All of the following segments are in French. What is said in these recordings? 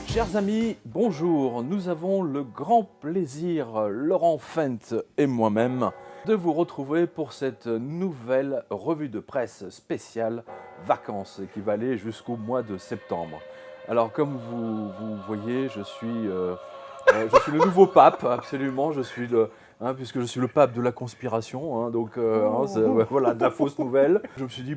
Chers amis, bonjour. Nous avons le grand plaisir, Laurent Fent et moi-même, de vous retrouver pour cette nouvelle revue de presse spéciale vacances qui va aller jusqu'au mois de septembre. Alors comme vous voyez, je suis le nouveau pape, absolument. Puisque je suis le pape de la conspiration, voilà, de la fausse nouvelle. Je me suis dit,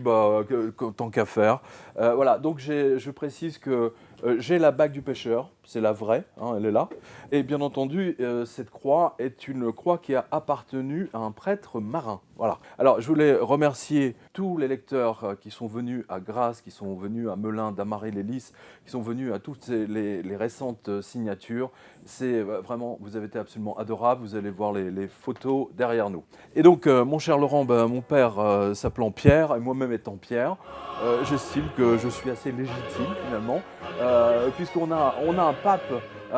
tant qu'à faire. Voilà, donc je précise que j'ai la bague du pêcheur, c'est la vraie, elle est là. Et bien entendu, cette croix est une croix qui a appartenu à un prêtre marin. Voilà. Alors, je voulais remercier tous les lecteurs qui sont venus à Grasse, qui sont venus à Melun, Damary-les-Lys, qui sont venus à toutes les récentes signatures. C'est vraiment, vous avez été absolument adorables, vous allez voir les photos derrière nous. Et donc, mon cher Laurent, mon père s'appelant Pierre, et moi-même étant Pierre, j'estime que je suis assez légitime finalement, puisqu'on a un pape,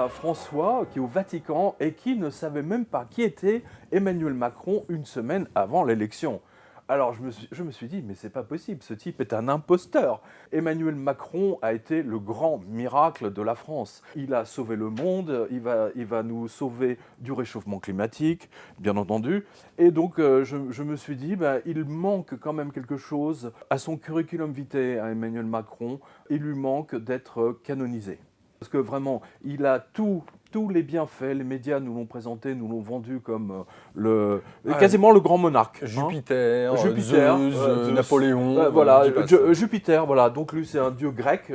François, qui est au Vatican et qui ne savait même pas qui était Emmanuel Macron une semaine avant l'élection. Alors je me suis dit, mais c'est pas possible, ce type est un imposteur. Emmanuel Macron a été le grand miracle de la France. Il a sauvé le monde, il va nous sauver du réchauffement climatique, bien entendu. Et donc je me suis dit, il manque quand même quelque chose à son curriculum vitae, à Emmanuel Macron. Il lui manque d'être canonisé. Parce que vraiment, il a tous les bienfaits, les médias nous l'ont présenté, nous l'ont vendu comme quasiment le grand monarque. Jupiter, Jupiter, Zeus, Napoléon. Jupiter, voilà. Donc lui, c'est un dieu grec.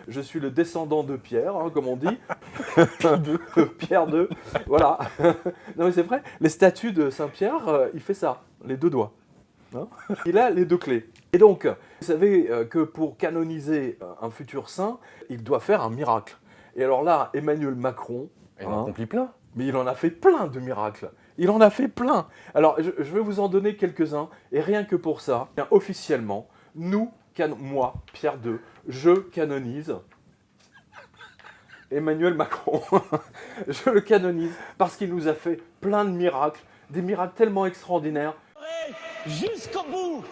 Je suis le descendant de Pierre, comme on dit. Pierre II, voilà. Non mais c'est vrai, les statues de Saint-Pierre, il fait ça, les deux doigts. Il a les deux clés. Et donc, vous savez que pour canoniser un futur saint, il doit faire un miracle. Et alors là, Emmanuel Macron... Il en a accompli plein. Mais il en a fait plein de miracles. Il en a fait plein. Alors, je vais vous en donner quelques-uns. Et rien que pour ça, officiellement, moi, Pierre II, je canonise Emmanuel Macron. Je le canonise parce qu'il nous a fait plein de miracles. Des miracles tellement extraordinaires. Jusqu'au bout.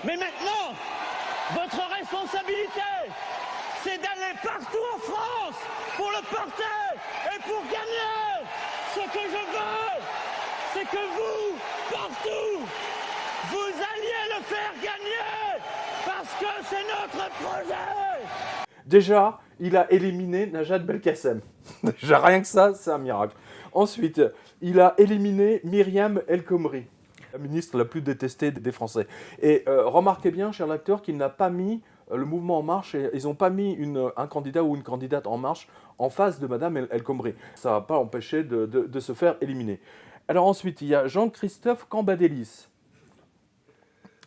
Mais maintenant, votre responsabilité, c'est d'aller partout en France pour le porter et pour gagner. Ce que je veux, c'est que vous, partout, vous alliez le faire gagner parce que c'est notre projet. Déjà, il a éliminé Najat Belkacem. Déjà, rien que ça, c'est un miracle. Ensuite, il a éliminé Myriam El Khomri, la ministre la plus détestée des Français. Et remarquez bien, cher lecteur, qu'il n'a pas mis le mouvement En Marche, et ils n'ont pas mis un candidat ou une candidate En Marche en face de Madame El Khomri. Ça n'a pas empêché de se faire éliminer. Alors ensuite, il y a Jean-Christophe Cambadélis.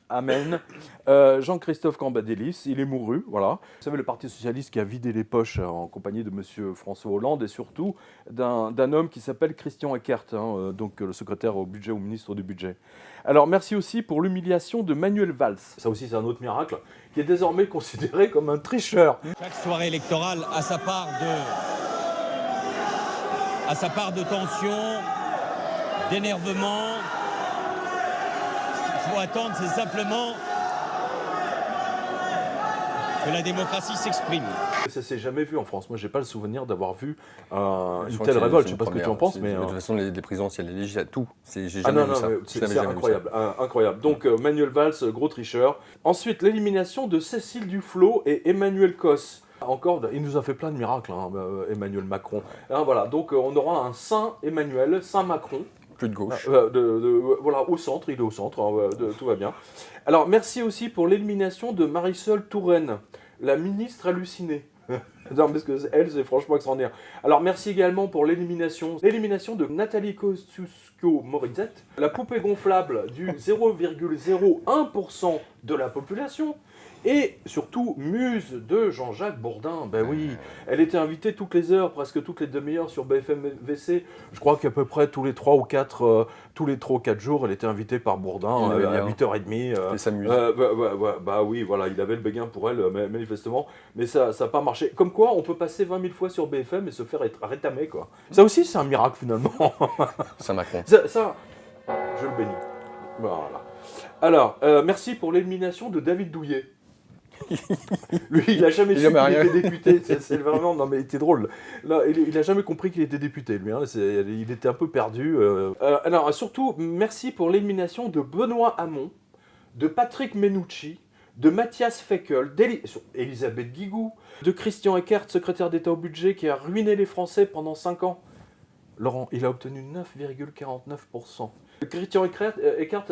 Amen. Jean-Christophe Cambadélis, il est mouru, voilà. Vous savez, le Parti Socialiste qui a vidé les poches en compagnie de M. François Hollande et surtout d'un homme qui s'appelle Christian Eckert, donc le secrétaire au budget, au ministre du budget. Alors, merci aussi pour l'humiliation de Manuel Valls. Ça aussi, c'est un autre miracle, qui est désormais considéré comme un tricheur. Chaque soirée électorale a sa part de tension, d'énervement. Ce qu'il faut attendre, c'est simplement que la démocratie s'exprime. Ça s'est jamais vu en France. Moi, j'ai pas le souvenir d'avoir vu une telle révolte. Je sais pas ce que tu en penses, mais... De toute façon, les présidentielles, les législatives, tout. J'ai jamais vu ça. C'est incroyable, incroyable. Donc, Manuel Valls, gros tricheur. Ensuite, l'élimination de Cécile Duflot et Emmanuel Cos. Encore, il nous a fait plein de miracles, Emmanuel Macron. Voilà, donc on aura un Saint Emmanuel, Saint Macron. Plus de gauche. Voilà, au centre, il est au centre, tout va bien. Alors, merci aussi pour l'élimination de Marisol Touraine, la ministre hallucinée. Non, parce que elle, c'est franchement extraordinaire. Alors, merci également pour l'élimination de Nathalie Kosciusko-Morizet, la poupée gonflable du 0,01% de la population. Et surtout, muse de Jean-Jacques Bourdin. Ben oui, elle était invitée toutes les heures, presque toutes les demi-heures sur BFM-VC. Je crois qu'à peu près tous les 3 ou 4 jours, elle était invitée par Bourdin à 8h30. C'était sa muse. Oui, voilà, il avait le béguin pour elle, manifestement. Mais ça n'a pas marché. Comme quoi, on peut passer 20 000 fois sur BFM et se faire rétamer, quoi. Ça aussi, c'est un miracle, finalement. Saint Macron. Ça, je le bénis. Voilà. Alors, merci pour l'élimination de David Douillet. Lui, il a jamais su Jamais qu'il rien. était député. C'est vraiment, non mais il était drôle. Là, il a jamais compris qu'il était député, lui. Hein. Il était un peu perdu. Alors, surtout, merci pour l'élimination de Benoît Hamon, de Patrick Menucci, de Mathias Fekl, d'Elisabeth Guigou, de Christian Eckert, secrétaire d'État au budget, qui a ruiné les Français pendant 5 ans. Laurent, il a obtenu 9,49%. Christian Eckert,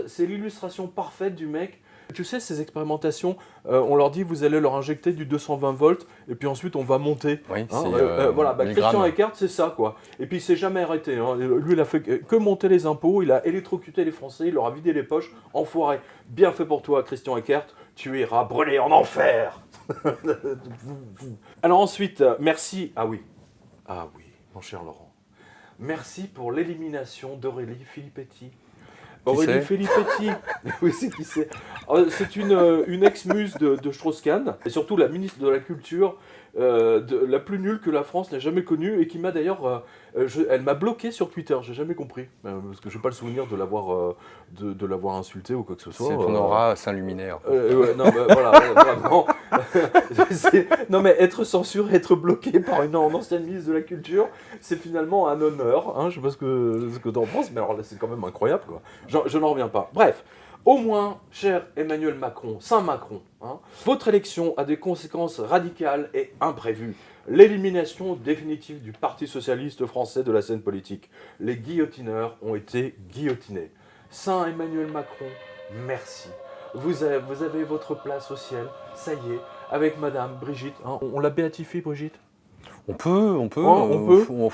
c'est l'illustration parfaite du mec. Tu sais, ces expérimentations, on leur dit vous allez leur injecter du 220 volts et puis ensuite on va monter. Oui, Hein, c'est voilà, Christian Eckert, c'est ça quoi. Et puis il s'est jamais arrêté. Hein. Lui, il a fait que monter les impôts, il a électrocuté les Français, il leur a vidé les poches, enfoiré. Bien fait pour toi, Christian Eckert, tu iras brûler en enfer. Alors ensuite, merci. Ah oui, mon cher Laurent. Merci pour l'élimination d'Aurélie Filippetti. Aurélie Filippetti, oui, c'est qui c'est. C'est une ex-muse de Strauss-Kahn, et surtout la ministre de la Culture, la plus nulle que la France n'ait jamais connue, et qui m'a d'ailleurs... elle m'a bloqué sur Twitter, j'ai jamais compris, parce que je n'ai pas le souvenir de l'avoir insulté ou quoi que ce soit. C'est ton aura Saint-Luminaire. Ouais, non, voilà, vraiment. Non, mais être censuré, être bloqué par une ancienne ministre de la Culture, c'est finalement un honneur. Hein, je sais pas ce que tu en penses, mais alors là, c'est quand même incroyable, quoi. Je n'en reviens pas. Bref, au moins, cher Emmanuel Macron, Saint Macron, hein, votre élection a des conséquences radicales et imprévues. L'élimination définitive du Parti socialiste français de la scène politique. Les guillotineurs ont été guillotinés. Saint Emmanuel Macron, merci. Vous avez votre place au ciel, ça y est, avec Madame Brigitte. Hein, on la béatifie, Brigitte? On peut.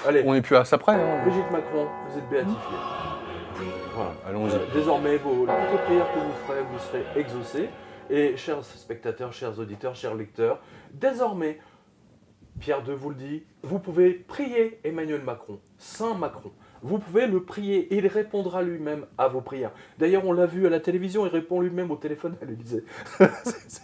Allez. On n'est plus à ça près. Hein. Brigitte Macron, vous êtes béatifiée. Voilà. Allons-y. Désormais, toutes les prières que vous ferez, vous serez exaucées. Et chers spectateurs, chers auditeurs, chers lecteurs, désormais, Pierre II vous le dit, vous pouvez prier Emmanuel Macron, Saint Macron. Vous pouvez le prier, il répondra lui-même à vos prières. D'ailleurs, on l'a vu à la télévision, il répond lui-même au téléphone à l'Élysée.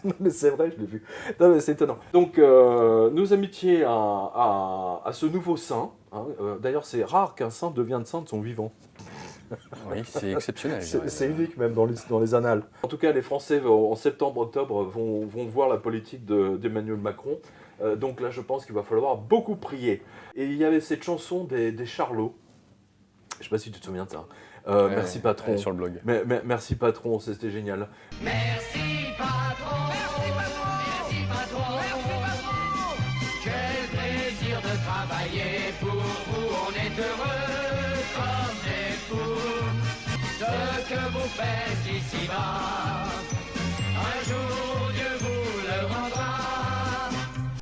Non, mais c'est vrai, je l'ai vu. Non, mais c'est étonnant. Donc, nos amitiés à ce nouveau saint. Hein, d'ailleurs, c'est rare qu'un saint devienne saint de son vivant. Oui, c'est exceptionnel. C'est unique même dans les annales. En tout cas, les Français, en septembre-octobre, vont voir la politique d'Emmanuel Macron. Donc là, je pense qu'il va falloir beaucoup prier. Et il y avait cette chanson des Charlots. Je ne sais pas si tu te souviens de ça. Merci patron. Sur le blog. Merci patron, c'était génial. Merci patron, merci patron, merci patron, merci patron. Quel plaisir de travailler pour vous, on est heureux comme des fous. Ce que vous faites ici-bas, un jour Dieu vous le rendra.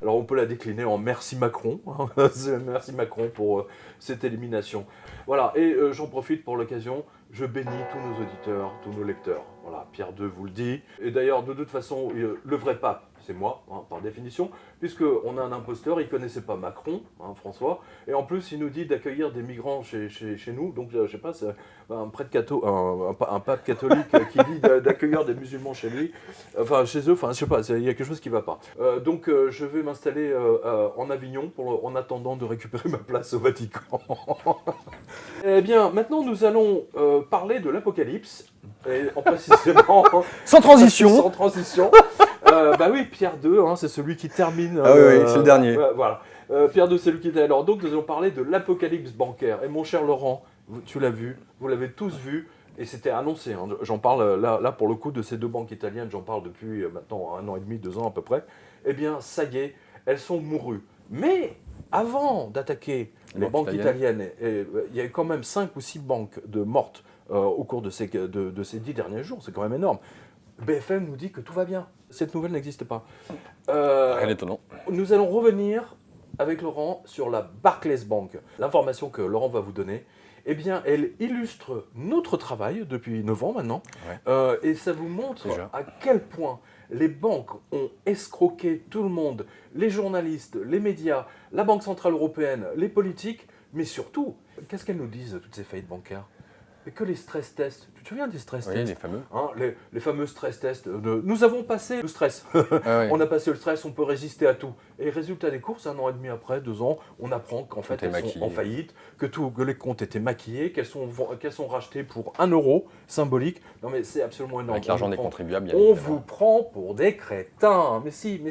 Alors on peut la décliner en merci Macron. Merci Macron pour cette élimination. Voilà, et j'en profite pour l'occasion, je bénis tous nos auditeurs, tous nos lecteurs. Voilà, Pierre II vous le dit. Et d'ailleurs, de toute façon, le vrai pape, c'est moi, hein, par définition, puisqu'on a un imposteur, il ne connaissait pas Macron, hein, François, et en plus, il nous dit d'accueillir des migrants chez nous. Donc, je ne sais pas, c'est un pape catholique qui dit d'accueillir des musulmans chez lui, enfin, chez eux, enfin, je ne sais pas, il y a quelque chose qui ne va pas. Donc, je vais m'installer en Avignon en attendant de récupérer ma place au Vatican. Eh bien, maintenant, nous allons parler de l'Apocalypse, et en précisément... Sans transition. Sans transition. Bah oui, Pierre II, hein, c'est celui qui termine... Ah oui, c'est le dernier. Voilà. Pierre II, c'est lui qui était... Alors, donc, nous allons parler de l'Apocalypse bancaire. Et mon cher Laurent, tu l'as vu, vous l'avez tous vu, et c'était annoncé. Hein. J'en parle là, pour le coup, de ces deux banques italiennes, j'en parle depuis maintenant 1 an et demi, 2 ans à peu près. Eh bien, ça y est, elles sont mourues. Mais avant d'attaquer les banques italiennes, il y a eu quand même 5 ou 6 banques mortes au cours de ces 10 derniers jours, c'est quand même énorme. BFM nous dit que tout va bien. Cette nouvelle n'existe pas. Rien d'étonnant. Nous allons revenir avec Laurent sur la Barclays Bank. L'information que Laurent va vous donner, eh bien, elle illustre notre travail depuis 9 ans maintenant. Ouais. Et ça vous montre à quel point les banques ont escroqué tout le monde, les journalistes, les médias, la Banque Centrale Européenne, les politiques, mais surtout, qu'est-ce qu'elles nous disent, toutes ces faillites bancaires? Et que les stress tests, Tu te souviens des stress Oui, tests les fameux. hein, les fameux stress tests. Nous avons passé le stress. Ah ouais. On a passé le stress, on peut résister à tout. Et résultat des courses, 1 an et demi après, 2 ans, on apprend qu'en fait, Tout est elles sont maquillé. en faillite, que les comptes étaient maquillés, qu'elles sont rachetées pour 1 euro symbolique. Non mais c'est absolument énorme. Avec l'argent des prend- contribuables, bien On évidemment. vous prend pour des crétins. Mais si.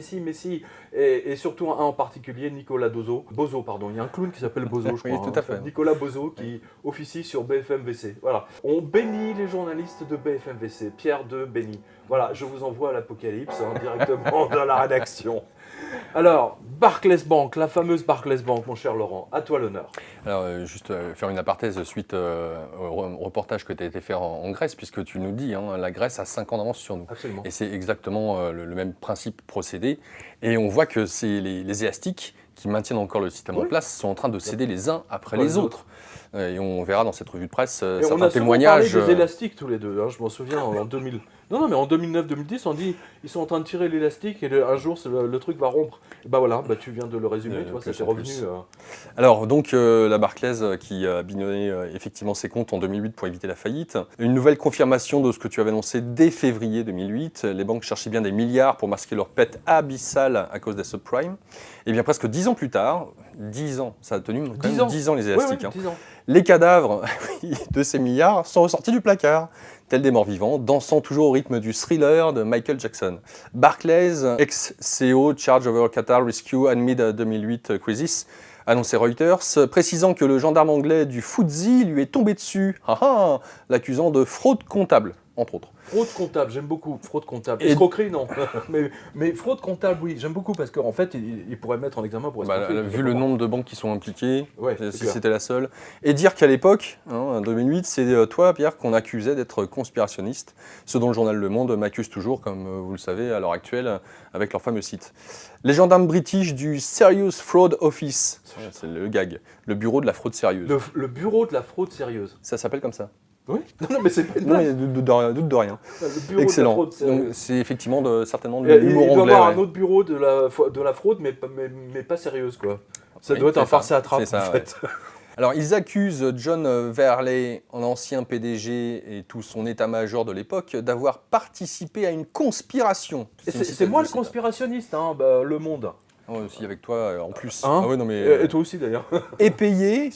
Et surtout un en particulier, Nicolas Bozo, pardon. Il y a un clown qui s'appelle Bozo, je Oui, crois. tout à fait. Nicolas Bozo qui officie sur BFM-VC. Voilà. On bénit les journalistes de BFM-VC. Pierre de béni. Voilà, je vous envoie à l'Apocalypse directement dans la rédaction. Alors, Barclays Bank, la fameuse Barclays Bank, mon cher Laurent, à toi l'honneur. Alors, juste faire une aparthèse suite au reportage que tu as été faire en Grèce, puisque tu nous dis, hein, la Grèce a 5 ans d'avance sur nous. Absolument. Et c'est exactement le même principe procédé. Et on voit que c'est les élastiques qui maintiennent encore le système en place sont en train de céder les uns après les autres. Et on verra dans cette revue de presse Et on certains a témoignages. souvent parlé des élastiques tous les deux. Hein, je m'en souviens en 2000. Non, mais en 2009-2010, on dit ils sont en train de tirer l'élastique et un jour le truc va rompre. Et bah voilà, tu viens de le résumer, tu vois, ça plus t'est en revenu. plus. Alors donc la Barclays qui a bidonné effectivement ses comptes en 2008 pour éviter la faillite. Une nouvelle confirmation de ce que tu avais annoncé dès février 2008. Les banques cherchaient bien des milliards pour masquer leur pète abyssale à cause des subprimes. Et bien presque 10 ans plus tard, 10 ans, ça a tenu quand même 10 ans les élastiques. Oui, 10 ans. Les cadavres de ces milliards sont ressortis du placard, tels des morts vivants, dansant toujours au rythme du thriller de Michael Jackson. Barclays, ex-CEO Charge Over Qatar Rescue Amid 2008 Crisis, annonçait Reuters, précisant que le gendarme anglais du FTSE lui est tombé dessus, l'accusant de fraude comptable, entre autres. Fraude comptable, j'aime beaucoup. Fraude comptable. Escroquerie, non. mais fraude comptable, oui, j'aime beaucoup parce qu'en fait, il pourrait mettre en examen pour escroquerie. Vu le nombre de banques qui sont impliquées, Ouais, si clair. c'était la seule. Et dire qu'à l'époque, en 2008, c'est toi, Pierre, qu'on accusait d'être conspirationniste, ce dont le journal Le Monde m'accuse toujours, comme vous le savez, à l'heure actuelle, avec leur fameux site. Les gendarmes british du Serious Fraud Office, c'est le gag, le bureau de la fraude sérieuse. Le bureau de la fraude sérieuse. Ça s'appelle comme ça. Oui. Non, mais c'est pas une Non, blague. mais doute de rien. Le bureau Excellent. de la fraude sérieuse. Donc, c'est effectivement certainement de Il l'humour doit y anglais. avoir ouais. un autre bureau de la fraude, mais pas sérieuse, quoi. Ça Oui, doit être un c'est farce ça. à trappe, C'est ça, en fait. Alors, ils accusent John Verley, un ancien PDG et tout son état-major de l'époque, d'avoir participé à une conspiration. Et c'est moi le conspirationniste, hein, Le Monde. Aussi avec toi en plus. Hein Ah ouais, non, mais, Et toi aussi, d'ailleurs. et payer,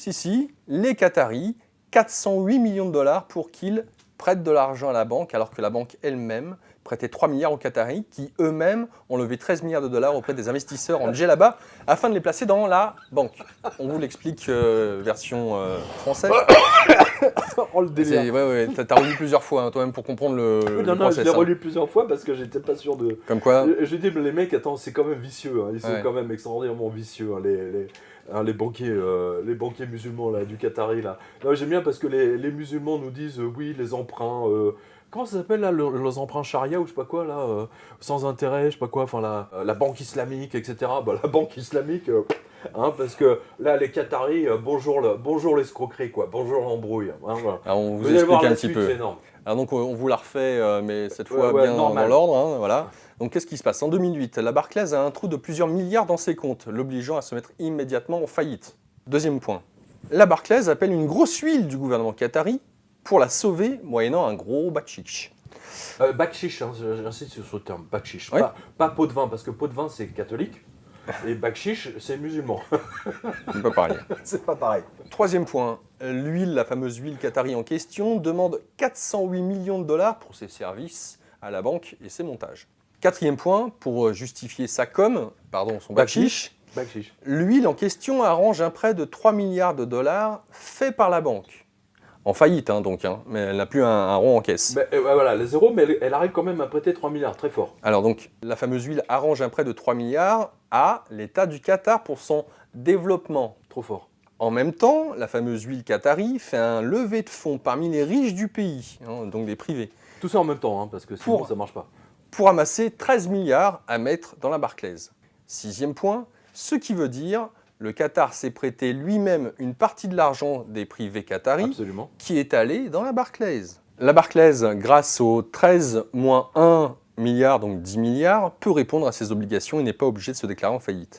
les Qataris 408 millions de dollars pour qu'ils prêtent de l'argent à la banque, alors que la banque elle-même prêtait 3 milliards aux Qataris, qui eux-mêmes ont levé 13 milliards de dollars auprès des investisseurs en djellaba afin de les placer dans la banque. On vous l'explique version française. Oh, le délire. Ouais, t'as relu plusieurs fois hein, toi-même pour comprendre le Non, je process, l'ai hein. relu plusieurs fois parce que j'étais pas sûr de... Comme quoi, J'ai dit, mais les mecs, attends, c'est quand même vicieux. Hein. Ils sont Ouais. quand même extraordinairement vicieux, hein, les banquiers musulmans là, du Qatari. Là. Non, j'aime bien parce que les musulmans nous disent, oui, les emprunts... comment ça s'appelle là, les emprunts charia ou je sais pas quoi, là, sans intérêt, je sais pas quoi, enfin la banque islamique, etc. Bah, la banque islamique, parce que là, les Qataris, bonjour l'escroquerie, quoi, bonjour l'embrouille. Hein, voilà. alors, on vous allez voir explique un la petit suite, peu. c'est énorme. Alors donc on vous la refait, mais cette fois Ouais, bien normal. dans l'ordre. Hein, voilà. Donc qu'est-ce qui se passe? En 2008, la Barclays a un trou de plusieurs milliards dans ses comptes, l'obligeant à se mettre immédiatement en faillite. Deuxième point. La Barclays appelle une grosse huile du gouvernement qatari pour la sauver moyennant un gros bakshish. Bakshish, hein, j'insiste sur ce terme, bakshish. Ouais. Pas pot de vin, parce que pot de vin c'est catholique, et bakshish c'est musulman. C'est pas pareil. C'est pas pareil. Troisième point. L'huile, la fameuse huile qatari en question, demande 408 millions de dollars pour ses services à la banque et ses montages. Quatrième point, pour justifier son bakshish, Bakshish. l'huile en question arrange un prêt de 3 milliards de dollars fait par la banque. En faillite, mais elle n'a plus un rond en caisse. Voilà, les zéros, mais elle arrive quand même à prêter 3 milliards, très fort. Alors donc, la fameuse huile arrange un prêt de 3 milliards à l'État du Qatar pour son développement. Trop fort. En même temps, la fameuse huile qatari fait un levé de fonds parmi les riches du pays, donc des privés, Tout ça en même temps, parce que sinon Pour- ça marche pas. pour amasser 13 milliards à mettre dans la Barclays. Sixième point, ce qui veut dire le Qatar s'est prêté lui-même une partie de l'argent des privés qataris Absolument. qui est allé dans la Barclays. La Barclays, grâce aux 13 moins 1 milliard, donc 10 milliards, peut répondre à ses obligations et n'est pas obligée de se déclarer en faillite.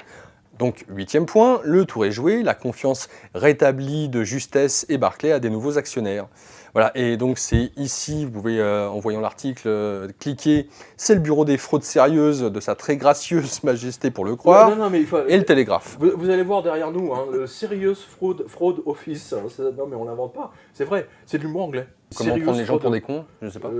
Donc, 8e point, le tour est joué, la confiance rétablie de Justesse et Barclay à des nouveaux actionnaires. Voilà, et donc c'est ici, vous pouvez, en voyant l'article, cliquer, c'est le bureau des fraudes sérieuses de sa très gracieuse majesté pour le croire, Non, mais il faut... et le télégraphe. Vous allez voir derrière nous, hein, le Serious Fraud Office. Hein, non, mais on l'invente pas. C'est vrai, c'est de l'humour anglais. Comment Serious prendre les gens Fraud- pour des cons? Je ne sais pas.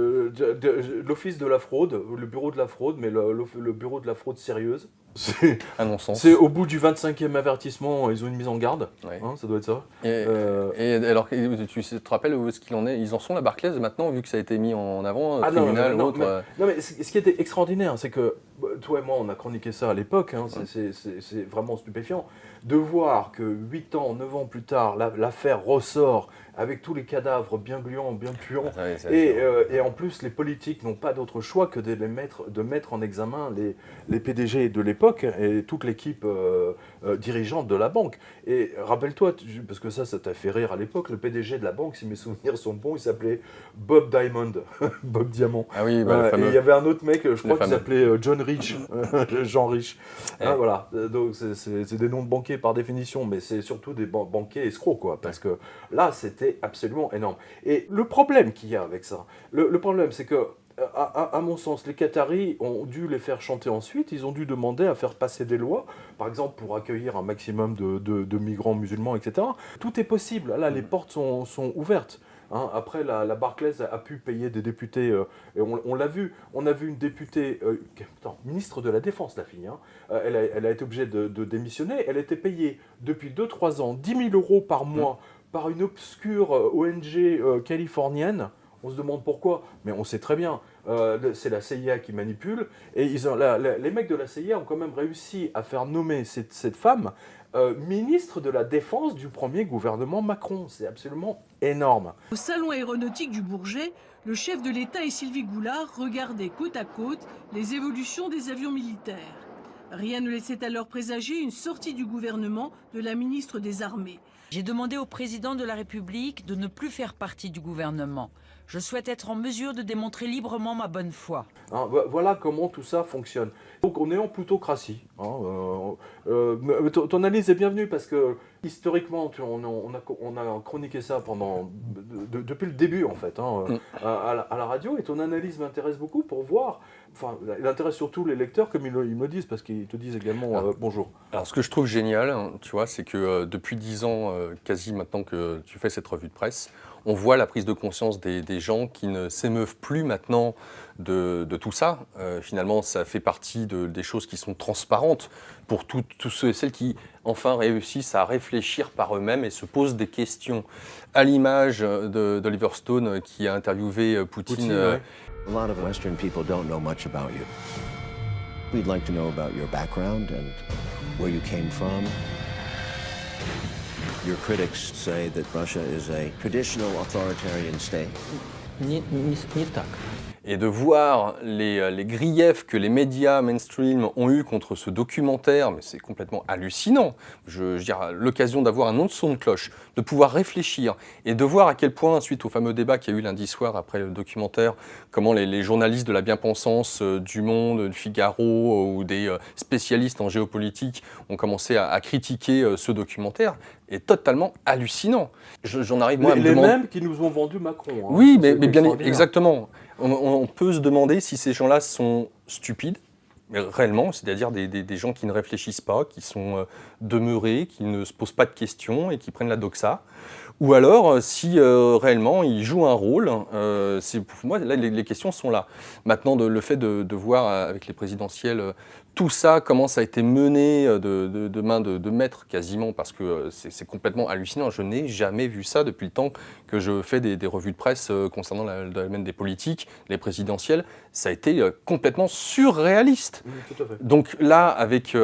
L'office de la fraude, le bureau de la fraude, mais le bureau de la fraude sérieuse. C'est Un non-sens. c'est au bout du 25e avertissement, ils ont une mise en garde. Ouais. Hein, ça doit être ça. Et alors, tu te rappelles où est-ce qu'il en est? Ils en sont, la Barclays, maintenant, vu que ça a été mis en avant, Ah non, tribunal, non, autre. non, mais ce qui était extraordinaire, c'est que toi et moi, on a chroniqué ça à l'époque, hein, c'est vraiment stupéfiant, de voir que 8 ans, 9 ans plus tard, l'affaire ressort avec tous les cadavres bien gluants, bien puants, et en plus, les politiques n'ont pas d'autre choix que de mettre en examen les PDG de l'époque et toute l'équipe dirigeante de la banque. Et rappelle-toi, parce que ça t'a fait rire à l'époque, le PDG de la banque, si mes souvenirs sont bons, il s'appelait Bob Diamond, Bob Diamant. Ah oui, bah, le fameux. Et il y avait un autre mec, je crois qu'il fameux. s'appelait John Rich, Jean Rich. Ouais. Hein, voilà, donc c'est des noms de banquiers par définition, mais c'est surtout des banquiers escrocs, quoi, parce que là, c'était absolument énorme. Et le problème qu'il y a avec ça, le problème, c'est que, à mon sens, les Qataris ont dû les faire chanter ensuite, ils ont dû demander à faire passer des lois, par exemple pour accueillir un maximum de migrants musulmans, etc. Tout est possible, là, les portes sont ouvertes. Hein, après, la Barclays a pu payer des députés, et on l'a vu, on a vu une députée, ministre de la Défense, la fille, hein, elle a été obligée de démissionner, elle était payée depuis 2-3 ans 10 000 € par mois par une obscure ONG californienne. On se demande pourquoi, mais on sait très bien, c'est la CIA qui manipule, et les mecs de la CIA ont quand même réussi à faire nommer cette femme ministre de la Défense du premier gouvernement Macron. C'est absolument énorme. Au salon aéronautique du Bourget, le chef de l'État et Sylvie Goulard regardaient côte à côte les évolutions des avions militaires. Rien ne laissait alors présager une sortie du gouvernement de la ministre des Armées. J'ai demandé au président de la République de ne plus faire partie du gouvernement. Je souhaite être en mesure de démontrer librement ma bonne foi. Hein, voilà comment tout ça fonctionne. Donc on est en plutocratie. Hein, ton analyse est bienvenue parce que historiquement, on a chroniqué ça depuis le début en fait, hein, à la radio, et ton analyse m'intéresse beaucoup pour voir. Enfin, il intéresse surtout les lecteurs comme ils me disent, parce qu'ils te disent également bonjour. Alors, ce que je trouve génial, hein, tu vois, c'est que depuis 10 ans, quasi maintenant que tu fais cette revue de presse, on voit la prise de conscience des gens qui ne s'émeuvent plus maintenant de tout ça. Finalement, ça fait partie des choses qui sont transparentes pour tous ceux et celles qui, enfin, réussissent à réfléchir par eux-mêmes et se posent des questions. À l'image d'Oliver Stone qui a interviewé Poutine. Ouais. A lot of Western people don't know much about you. We'd like to know about your background and where you came from. Your critics say that Russia is a traditional authoritarian state. Не так. Et de voir les griefs que les médias mainstream ont eu contre ce documentaire, mais c'est complètement hallucinant. Je veux dire, l'occasion d'avoir un autre son de cloche, de pouvoir réfléchir et de voir à quel point, suite au fameux débat qu'il y a eu lundi soir après le documentaire, comment les journalistes de la bien-pensance du Monde, du Figaro ou des spécialistes en géopolitique ont commencé à critiquer ce documentaire, est totalement hallucinant. J'en arrive moi à me Les demander... mêmes qui nous ont vendu Macron. Hein. Oui, C'est mais bien extraordinaire. exactement. On peut se demander si ces gens-là sont stupides, mais réellement, c'est-à-dire des gens qui ne réfléchissent pas, qui sont demeurés, qui ne se posent pas de questions et qui prennent la doxa, ou alors si réellement ils jouent un rôle. Pour moi, là, les questions sont là. Maintenant, le fait de voir avec les présidentielles tout ça, comment ça a été mené de main de maître quasiment, parce que c'est complètement hallucinant. Je n'ai jamais vu ça depuis le temps que je fais des revues de presse concernant le domaine des politiques, les présidentielles. Ça a été complètement surréaliste. Tout à fait. Donc là, avec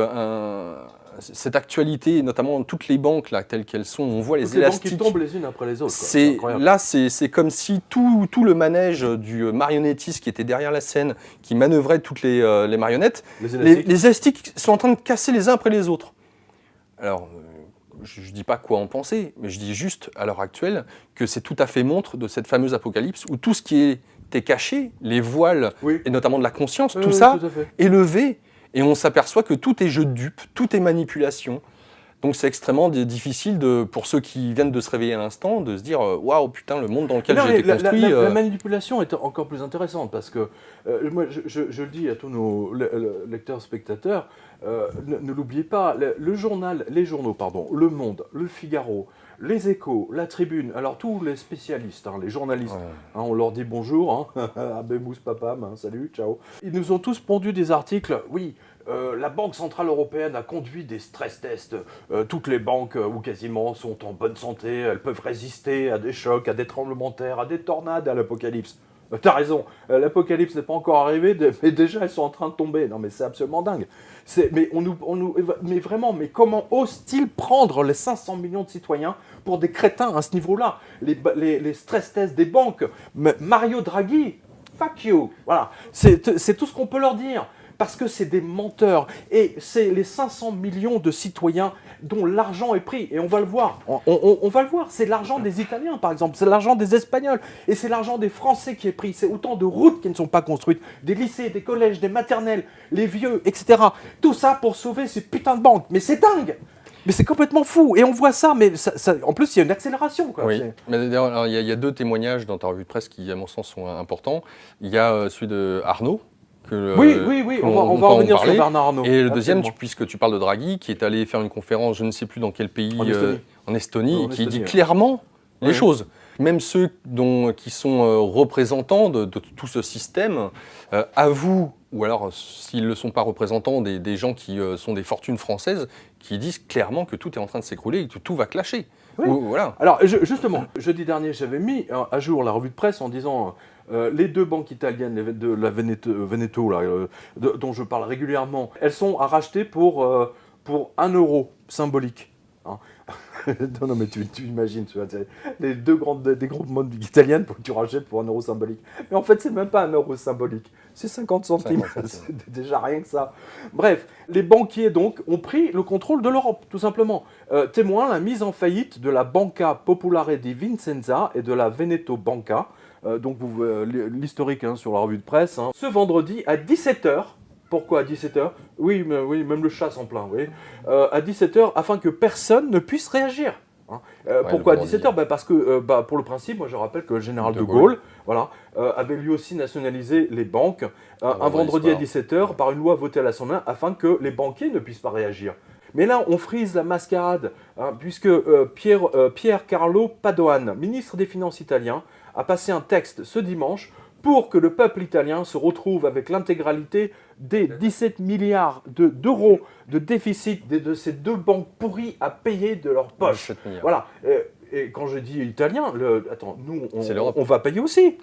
cette actualité, et notamment toutes les banques là, telles qu'elles sont, on voit Toutes les les banques qui élastiques. tombent les unes après les autres. quoi. C'est incroyable. Là, c'est comme si tout le manège du marionnettiste qui était derrière la scène, qui manœuvrait toutes les marionnettes, Les élastiques. les élastiques sont en train de casser les uns après les autres. Alors, je ne dis pas quoi en penser, mais je dis juste, à l'heure actuelle, que c'est tout à fait montre de cette fameuse apocalypse où tout ce qui était caché, les voiles, Oui. et notamment de la conscience, Oui, tout oui, ça tout à fait. est levé. Et on s'aperçoit que tout est jeu de dupe, tout est manipulation. Donc c'est extrêmement difficile pour ceux qui viennent de se réveiller à l'instant de se dire waouh putain le monde dans lequel j'ai été construit. La manipulation est encore plus intéressante parce que moi je le dis à tous nos lecteurs spectateurs, ne l'oubliez pas, les journaux pardon, Le Monde, Le Figaro, Les Échos, La Tribune, alors tous les spécialistes, les journalistes, on leur dit bonjour, Abemous papam, salut, ciao. Ils nous ont tous pondu des articles, oui. La Banque Centrale Européenne a conduit des stress tests. Toutes les banques, ou quasiment, sont en bonne santé. Elles peuvent résister à des chocs, à des tremblements de terre, à des tornades, à l'apocalypse. T'as raison, l'apocalypse n'est pas encore arrivé, mais déjà elles sont en train de tomber. Non mais c'est absolument dingue. Mais vraiment, mais comment osent-ils prendre les 500 millions de citoyens pour des crétins à ce niveau-là? Les stress tests des banques, Mario Draghi, fuck you. Voilà, c'est tout ce qu'on peut leur dire. Parce que c'est des menteurs. Et c'est les 500 millions de citoyens dont l'argent est pris. Et on va le voir. On va le voir. C'est l'argent des Italiens, par exemple. C'est l'argent des Espagnols. Et c'est l'argent des Français qui est pris. C'est autant de routes qui ne sont pas construites. Des lycées, des collèges, des maternelles, les vieux, etc. Tout ça pour sauver ces putains de banques. Mais c'est dingue. Mais c'est complètement fou. Et on voit ça. Mais en plus, il y a une accélération. Quoi. Oui. Mais d'ailleurs, il y a deux témoignages dans ta revue de presse qui, à mon sens, sont importants. Il y a celui de Arnaud. Oui, on va revenir sur Bernard Arnault. Et le deuxième, puisque tu parles de Draghi, qui est allé faire une conférence, je ne sais plus dans quel pays, en Estonie, qui dit clairement les choses. Même ceux qui sont représentants de tout ce système avouent, ou alors s'ils ne le sont pas représentants, des gens qui sont des fortunes françaises, qui disent clairement que tout est en train de s'écrouler et que tout va clasher. Oui. Voilà. Alors justement, jeudi dernier, j'avais mis à jour la revue de presse en disant... les deux banques italiennes de la Veneto, là, dont je parle régulièrement, elles sont à racheter pour 1 euro symbolique. Hein. Non, mais tu imagines, tu vois, des grandes banques italiennes que tu rachètes pour 1 euro symbolique. Mais en fait, c'est même pas 1 euro symbolique, c'est 50 centimes. C'est déjà rien que ça. Bref, les banquiers donc ont pris le contrôle de l'Europe, tout simplement. Témoin, la mise en faillite de la Banca Popolare di Vicenza et de la Veneto Banca. Donc l'historique sur la revue de presse. Ce vendredi à 17h, pourquoi à 17h? Oui, même le chat s'en plaint, oui. À 17h, afin que personne ne puisse réagir. Pourquoi à 17h? Parce que, pour le principe, moi je rappelle que le général de Gaulle avait lui aussi nationalisé les banques un vendredi à 17h par une loi votée à l'Assemblée afin que les banquiers ne puissent pas réagir. Mais là, on frise la mascarade, puisque Pier Carlo Padoan, ministre des Finances italien, a passé un texte ce dimanche pour que le peuple italien se retrouve avec l'intégralité des 17 milliards d'euros de déficit de ces deux banques pourries à payer de leur poche. Voilà. Et quand je dis italien, nous, on va payer aussi.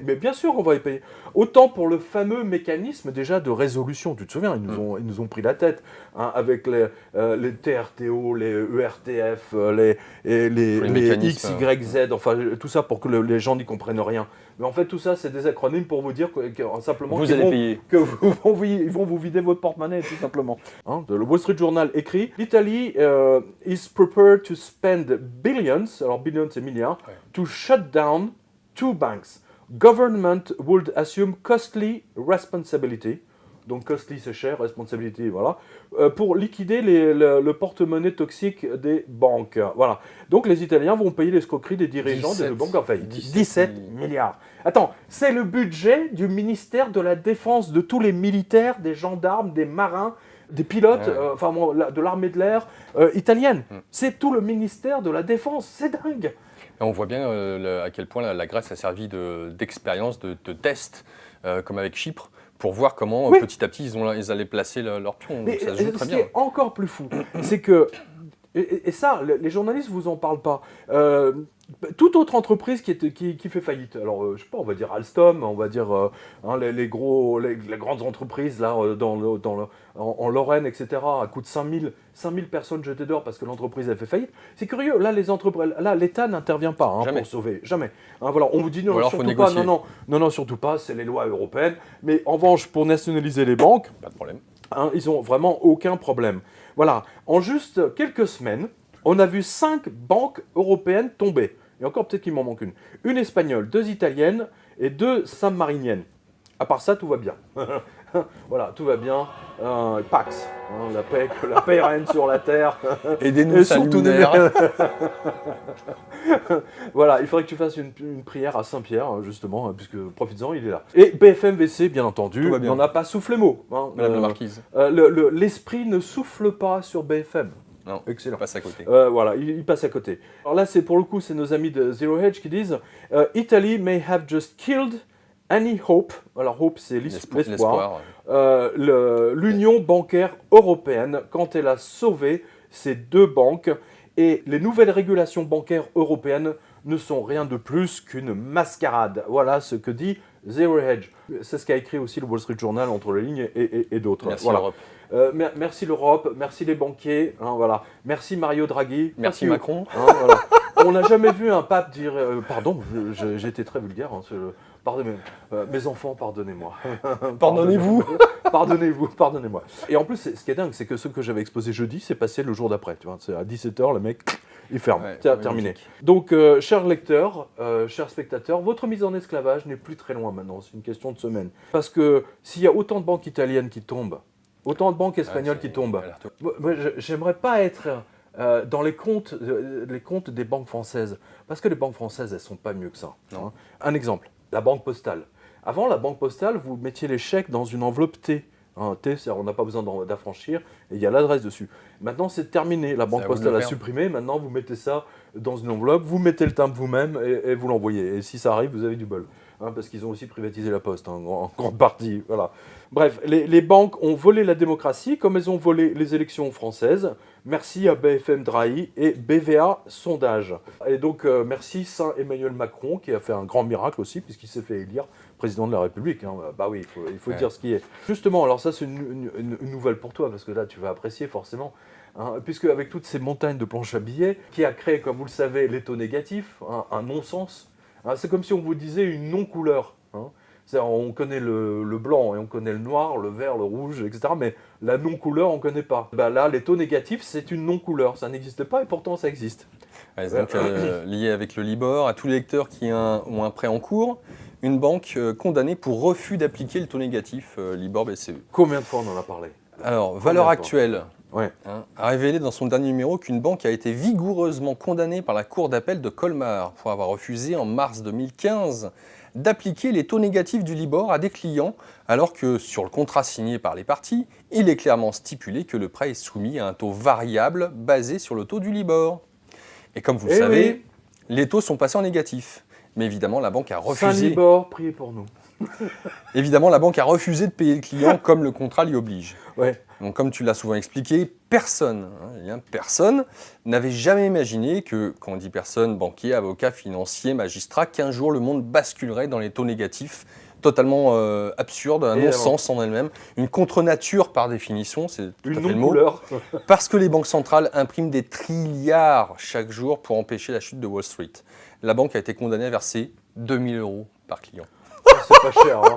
Mais bien sûr, on va y payer. Autant pour le fameux mécanisme déjà de résolution. Tu te souviens, ils nous ont pris la tête avec les TRTO, les ERTF, les X, Y, Z, enfin tout ça pour que les gens n'y comprennent rien. Mais en fait, tout ça, c'est des acronymes pour vous dire simplement qu'ils vont vous vider votre porte-monnaie, tout simplement. Le Wall Street Journal écrit « L'Italie is prepared to spend billions », alors billions c'est milliards, « to shut down 2 banks. Government would assume costly responsibility ». Donc costly c'est cher, responsibility, voilà, pour liquider le porte-monnaie toxique des banques. Voilà. Donc les Italiens vont payer l'escroquerie des dirigeants des deux banques en faillite. 17 milliards. Attends, c'est le budget du ministère de la Défense, de tous les militaires, des gendarmes, des marins, des pilotes, de l'armée de l'air italienne. C'est tout le ministère de la Défense, c'est dingue. Et on voit bien à quel point la Grèce a servi d'expérience, de test, comme avec Chypre, pour voir comment petit à petit ils allaient placer leur pion. Donc ça se joue très bien. Ce qui est encore plus fou, c'est que, et ça, les journalistes vous en parlent pas, toute autre entreprise qui fait faillite, alors je sais pas, on va dire Alstom, on va dire les grandes entreprises là en Lorraine, etc., à coût de 5000 personnes jetées dehors parce que l'entreprise a fait faillite. C'est curieux, là l'État n'intervient pas pour sauver, jamais. Voilà, on vous dit non, surtout pas, non, surtout pas, c'est les lois européennes. Mais en revanche, pour nationaliser les banques, pas de problème. Ils ont vraiment aucun problème. Voilà, en juste quelques semaines, on a vu 5 banques européennes tomber. Et encore, peut-être qu'il m'en manque une. Une espagnole, 2 italiennes et 2 saint-mariniennes. À part ça, tout va bien. Voilà, tout va bien. Pax, hein, la paix règne sur la terre. Aidez-nous, Et surtout luminaire. Voilà, il faudrait que tu fasses une prière à Saint-Pierre, justement, puisque profites-en, il est là. Et BFM-VC, bien entendu, Tout va bien. n'en a pas soufflé mot. Hein, Madame la marquise. L'esprit ne souffle pas sur BFM. Non, Excellent. passe à côté. Voilà, il passe à côté. Alors là, c'est pour le coup, c'est nos amis de Zero Hedge qui disent Italy may have just killed any hope. Alors, hope, c'est l'espoir. L'Union bancaire européenne, quand elle a sauvé ces deux banques, et les nouvelles régulations bancaires européennes ne sont rien de plus qu'une mascarade. Voilà ce que dit Zero Hedge. C'est ce qu'a écrit aussi le Wall Street Journal entre les lignes et d'autres. Merci voilà. l'Europe. Merci l'Europe, merci les banquiers, hein, voilà. Merci Mario Draghi. Merci Fuck you. Macron. Hein, voilà. On n'a jamais vu un pape dire pardon, j'ai été très vulgaire. Hein, pardonnez, mes enfants, pardonnez-moi. Pardonnez-vous. Pardonnez-moi. Et en plus, ce qui est dingue, c'est que ce que j'avais exposé jeudi, c'est passé le jour d'après. Tu vois, c'est à 17h, le mec, il ferme. Ouais, C'est ouais, terminé. logique. Donc, chers lecteurs, chers spectateurs, votre mise en esclavage n'est plus très loin maintenant. C'est une question de semaine. Parce que s'il y a autant de banques italiennes qui tombent, autant de banques espagnoles qui tombent, moi, j'aimerais pas être dans les comptes des banques françaises. Parce que les banques françaises, elles sont pas mieux que ça. Hein. Un exemple, la banque postale. Avant, la banque postale, vous mettiez les chèques dans une enveloppe T. Hein, T, on n'a pas besoin d'affranchir, et il y a l'adresse dessus. Maintenant, c'est terminé. La banque postale a supprimé. Maintenant, vous mettez ça dans une enveloppe, vous mettez le timbre vous-même et vous l'envoyez. Et si ça arrive, vous avez du bol. Hein, parce qu'ils ont aussi privatisé la poste, hein, en grande partie. Voilà. Bref, les banques ont volé la démocratie comme elles ont volé les élections françaises. Merci à BFM Drahi et BVA Sondage. Et donc, merci Saint Emmanuel Macron qui a fait un grand miracle aussi, puisqu'il s'est fait élire président de la République. Hein. Bah oui, il faut dire ce qui est. Justement, alors ça, c'est une nouvelle pour toi, parce que là, tu vas apprécier forcément. Hein, puisque avec toutes ces montagnes de planches à billets, qui a créé, comme vous le savez, les taux négatifs, hein, un non-sens. Hein, c'est comme si on vous disait une non-couleur. Hein. On connaît le blanc et on connaît le noir, le vert, le rouge, etc. Mais la non-couleur, on ne connaît pas. Bah là, les taux négatifs, c'est une non-couleur. Ça n'existe pas et pourtant, ça existe. Ouais, c'est donc lié avec le Libor. À tous les lecteurs qui ont un prêt en cours, une banque condamnée pour refus d'appliquer le taux négatif Libor BCE. Combien de fois on en a parlé? Alors, valeur actuelle. Ouais. Hein, a révélé dans son dernier numéro qu'une banque a été vigoureusement condamnée par la cour d'appel de Colmar pour avoir refusé en mars 2015 d'appliquer les taux négatifs du Libor à des clients, alors que sur le contrat signé par les parties, il est clairement stipulé que le prêt est soumis à un taux variable basé sur le taux du Libor. Et comme vous le savez, les taux sont passés en négatif. Mais évidemment, la banque a refusé. Saint-Libor, priez pour nous. Évidemment, la banque a refusé de payer le client comme le contrat l'y oblige. Ouais. Donc, comme tu l'as souvent expliqué, personne n'avait jamais imaginé que, quand on dit personne, banquier, avocat, financier, magistrat, qu'un jour le monde basculerait dans les taux négatifs, totalement absurde, un non-sens en elle-même, une contre-nature par définition, c'est tout à fait le mot. Couleur. Parce que les banques centrales impriment des trilliards chaque jour pour empêcher la chute de Wall Street. La banque a été condamnée à verser 2000 € par client. C'est pas cher, hein.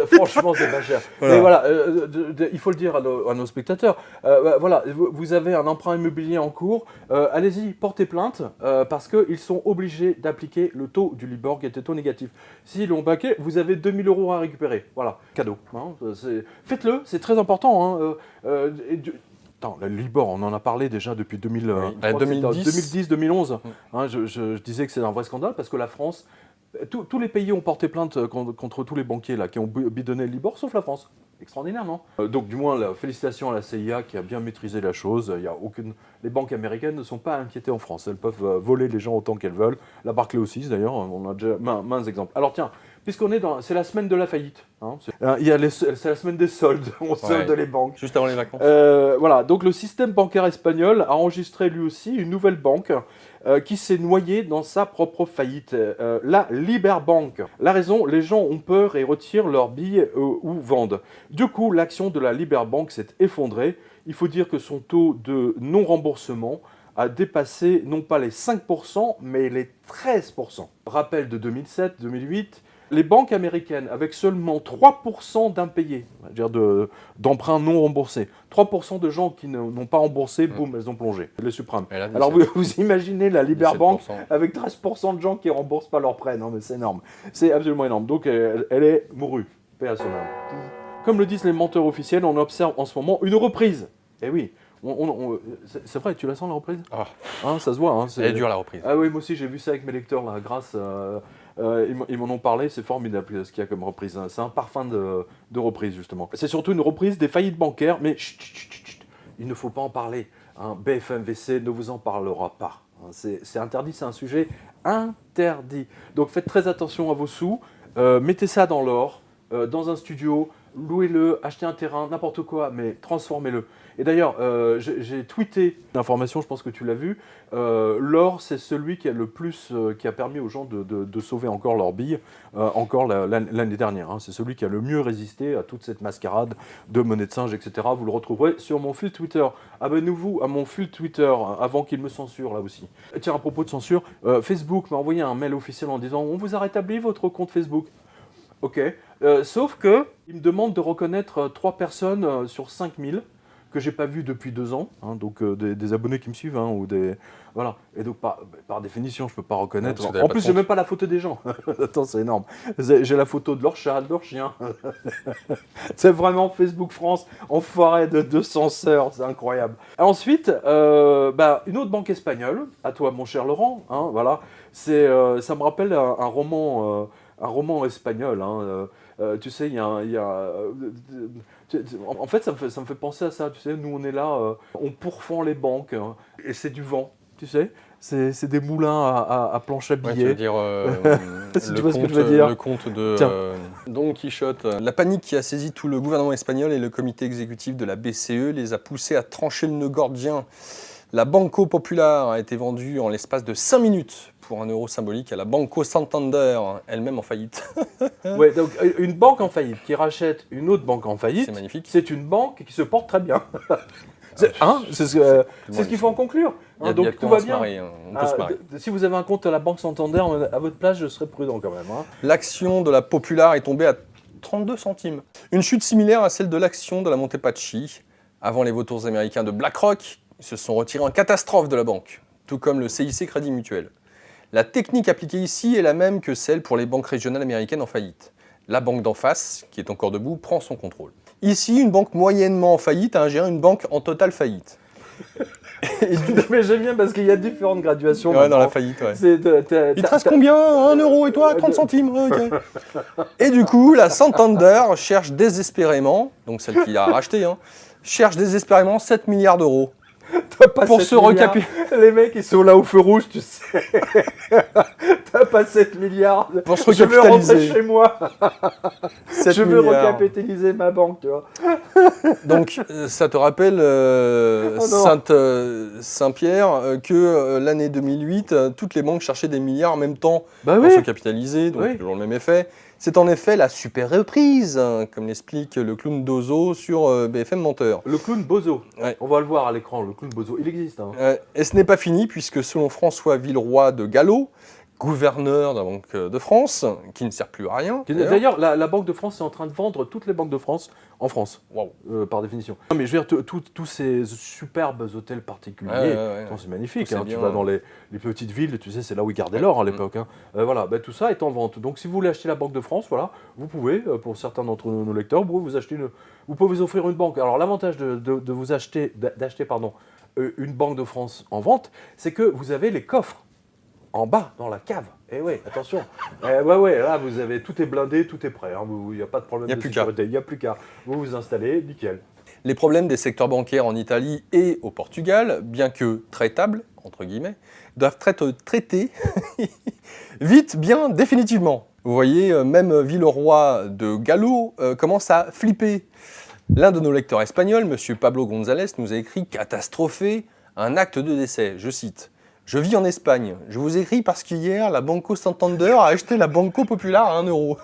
Franchement, c'est pas cher. Voilà. Mais voilà, il faut le dire à nos spectateurs. Voilà, vous avez un emprunt immobilier en cours. Allez-y, portez plainte parce qu'ils sont obligés d'appliquer le taux du Libor qui était taux négatif. S'ils l'ont baqué, vous avez 2000 € à récupérer. Voilà, cadeau. Hein. Faites-le, c'est très important. Hein. Attends, le Libor, on en a parlé déjà depuis 2010-2011. Hein, je disais que c'est un vrai scandale parce que la France. Tous les pays ont porté plainte contre tous les banquiers là, qui ont bidonné le Libor, sauf la France. Extraordinaire, non? Donc, du moins, félicitations à la CIA qui a bien maîtrisé la chose. Les banques américaines ne sont pas inquiétées en France. Elles peuvent voler les gens autant qu'elles veulent. La Barclays aussi, d'ailleurs, on a déjà maints exemples. Alors, tiens, puisqu'on est c'est la semaine de la faillite. Hein, c'est la semaine des soldes. On solde les banques. Juste avant les vacances. Voilà, donc le système bancaire espagnol a enregistré lui aussi une nouvelle banque qui s'est noyée dans sa propre faillite, la Liberbank. La raison, les gens ont peur et retirent leurs billets ou vendent. Du coup, l'action de la Liberbank s'est effondrée. Il faut dire que son taux de non-remboursement a dépassé non pas les 5%, mais les 13%. Rappel de 2007-2008, les banques américaines, avec seulement 3% d'impayés, c'est-à-dire d'emprunts non remboursés, 3% de gens qui n'ont pas remboursé, boum, elles ont plongé, les suprêmes. Alors vous imaginez la Liberbank avec 13% de gens qui ne remboursent pas leurs prêts, non mais c'est énorme, c'est absolument énorme. Donc elle est mourue, paix à son âme. Comme le disent les menteurs officiels, on observe en ce moment une reprise. Eh oui, c'est vrai, tu la sens la reprise? Ah. Hein, ça se voit. Hein, Elle est dure la reprise. Ah oui, moi aussi j'ai vu ça avec mes lecteurs là, grâce. Ils m'en ont parlé, c'est formidable ce qu'il y a comme reprise. Hein. C'est un parfum de reprise justement. C'est surtout une reprise des faillites bancaires, mais chut, chut, chut, chut, il ne faut pas en parler. Hein. BFM-VC ne vous en parlera pas. Hein. C'est interdit, c'est un sujet interdit. Donc faites très attention à vos sous, mettez ça dans l'or, dans un studio, louez-le, achetez un terrain, n'importe quoi, mais transformez-le. Et d'ailleurs, j'ai tweeté l'information, je pense que tu l'as vu, l'or, c'est celui qui a le plus, qui a permis aux gens de sauver encore leurs billes, encore l'année dernière. Hein. C'est celui qui a le mieux résisté à toute cette mascarade de monnaie de singe, etc. Vous le retrouverez sur mon fil Twitter. Abonnez-vous à mon fil Twitter avant qu'il me censure là aussi. Et tiens, à propos de censure, Facebook m'a envoyé un mail officiel en disant « On vous a rétabli votre compte Facebook ». Ok, sauf que il me demande de reconnaître 3 personnes sur 5000 que j'ai pas vues depuis 2 ans, hein, donc des abonnés qui me suivent, hein, ou des voilà. Et donc par définition, je peux pas reconnaître. Non, en plus, j'ai même pas la photo des gens. Attends, c'est énorme. J'ai la photo de leur chat, de leur chien. C'est vraiment Facebook France, enfoiré de censeurs, c'est incroyable. Ensuite, une autre banque espagnole, à toi, mon cher Laurent. Hein, voilà, ça me rappelle un roman espagnol, hein, tu sais, en fait, ça me fait penser à ça, tu sais, nous on est là, on pourfend les banques, hein, et c'est du vent, tu sais, c'est des moulins à planche à billets. Ouais, tu veux dire si tu vois ce que je veux dire. Le conte de Don Quichotte. La panique qui a saisi tout le gouvernement espagnol et le comité exécutif de la BCE les a poussés à trancher le nœud gordien. La Banco Popular a été vendue en l'espace de 5 minutes pour €1 symbolique à la Banco Santander, elle-même en faillite. Ouais, donc une banque en faillite qui rachète une autre banque en faillite, c'est magnifique. C'est une banque qui se porte très bien. C'est ce qu'il faut en conclure. Hein, donc tout va bien. On peut se marrer. Si vous avez un compte à la Banque Santander, à votre place, je serais prudent quand même. Hein. L'action de la Popular est tombée à 32 centimes. Une chute similaire à celle de l'action de la Montepaschi. Avant les vautours américains de BlackRock, ils se sont retirés en catastrophe de la banque, tout comme le CIC Crédit Mutuel. La technique appliquée ici est la même que celle pour les banques régionales américaines en faillite. La banque d'en face, qui est encore debout, prend son contrôle. Ici, une banque moyennement en faillite a ingéré une banque en totale faillite. Mais j'aime bien parce qu'il y a différentes graduations. Ouais, dans la faillite, ouais. Il te reste combien? 1 euro et toi 30 centimes. Okay. Et du coup, la Santander cherche désespérément, donc celle qui a racheté, hein, cherche désespérément 7 milliards d'euros. Pour se recapitaliser. Les mecs, ils sont là au feu rouge, tu sais. T'as pas 7 milliards. Pour se recapitaliser. Je veux rentrer chez moi. Je veux recapitaliser ma banque, tu vois. Donc, ça te rappelle, Saint-Pierre, que l'année 2008, toutes les banques cherchaient des milliards en même temps pour se capitaliser, donc toujours le même effet. C'est en effet la super reprise, hein, comme l'explique le clown Dozo sur BFM Menteur. Le clown Bozo, ouais. On va le voir à l'écran, le clown Bozo, il existe. Hein. Et ce n'est pas fini, puisque selon François Villeroy de Gallo, gouverneur de la Banque de France, qui ne sert plus à rien. D'ailleurs, la Banque de France est en train de vendre toutes les banques de France en France, par définition. Non, mais je veux dire, tous ces superbes hôtels particuliers, c'est magnifique. Hein, tu vas dans les petites villes, tu sais, c'est là où ils gardaient l'or à l'époque. Hein. Voilà, tout ça est en vente. Donc, si vous voulez acheter la Banque de France, voilà, vous pouvez, pour certains d'entre nos lecteurs, vous pouvez vous offrir une banque. Alors, l'avantage d'acheter une Banque de France en vente, c'est que vous avez les coffres en bas, dans la cave. Eh ouais, attention. Là, vous avez, tout est blindé, tout est prêt. Il n'y a pas de problème de sécurité. Il n'y a plus qu'à. Vous vous installez, nickel. Les problèmes des secteurs bancaires en Italie et au Portugal, bien que traitables, entre guillemets, doivent être traités vite, bien, définitivement. Vous voyez, même Villeroy de Gallo commence à flipper. L'un de nos lecteurs espagnols, M. Pablo González, nous a écrit « Catastrophé, un acte de décès ». Je cite. Je vis en Espagne. Je vous écris parce qu'hier, la Banco Santander a acheté la Banco Popular à 1 euro.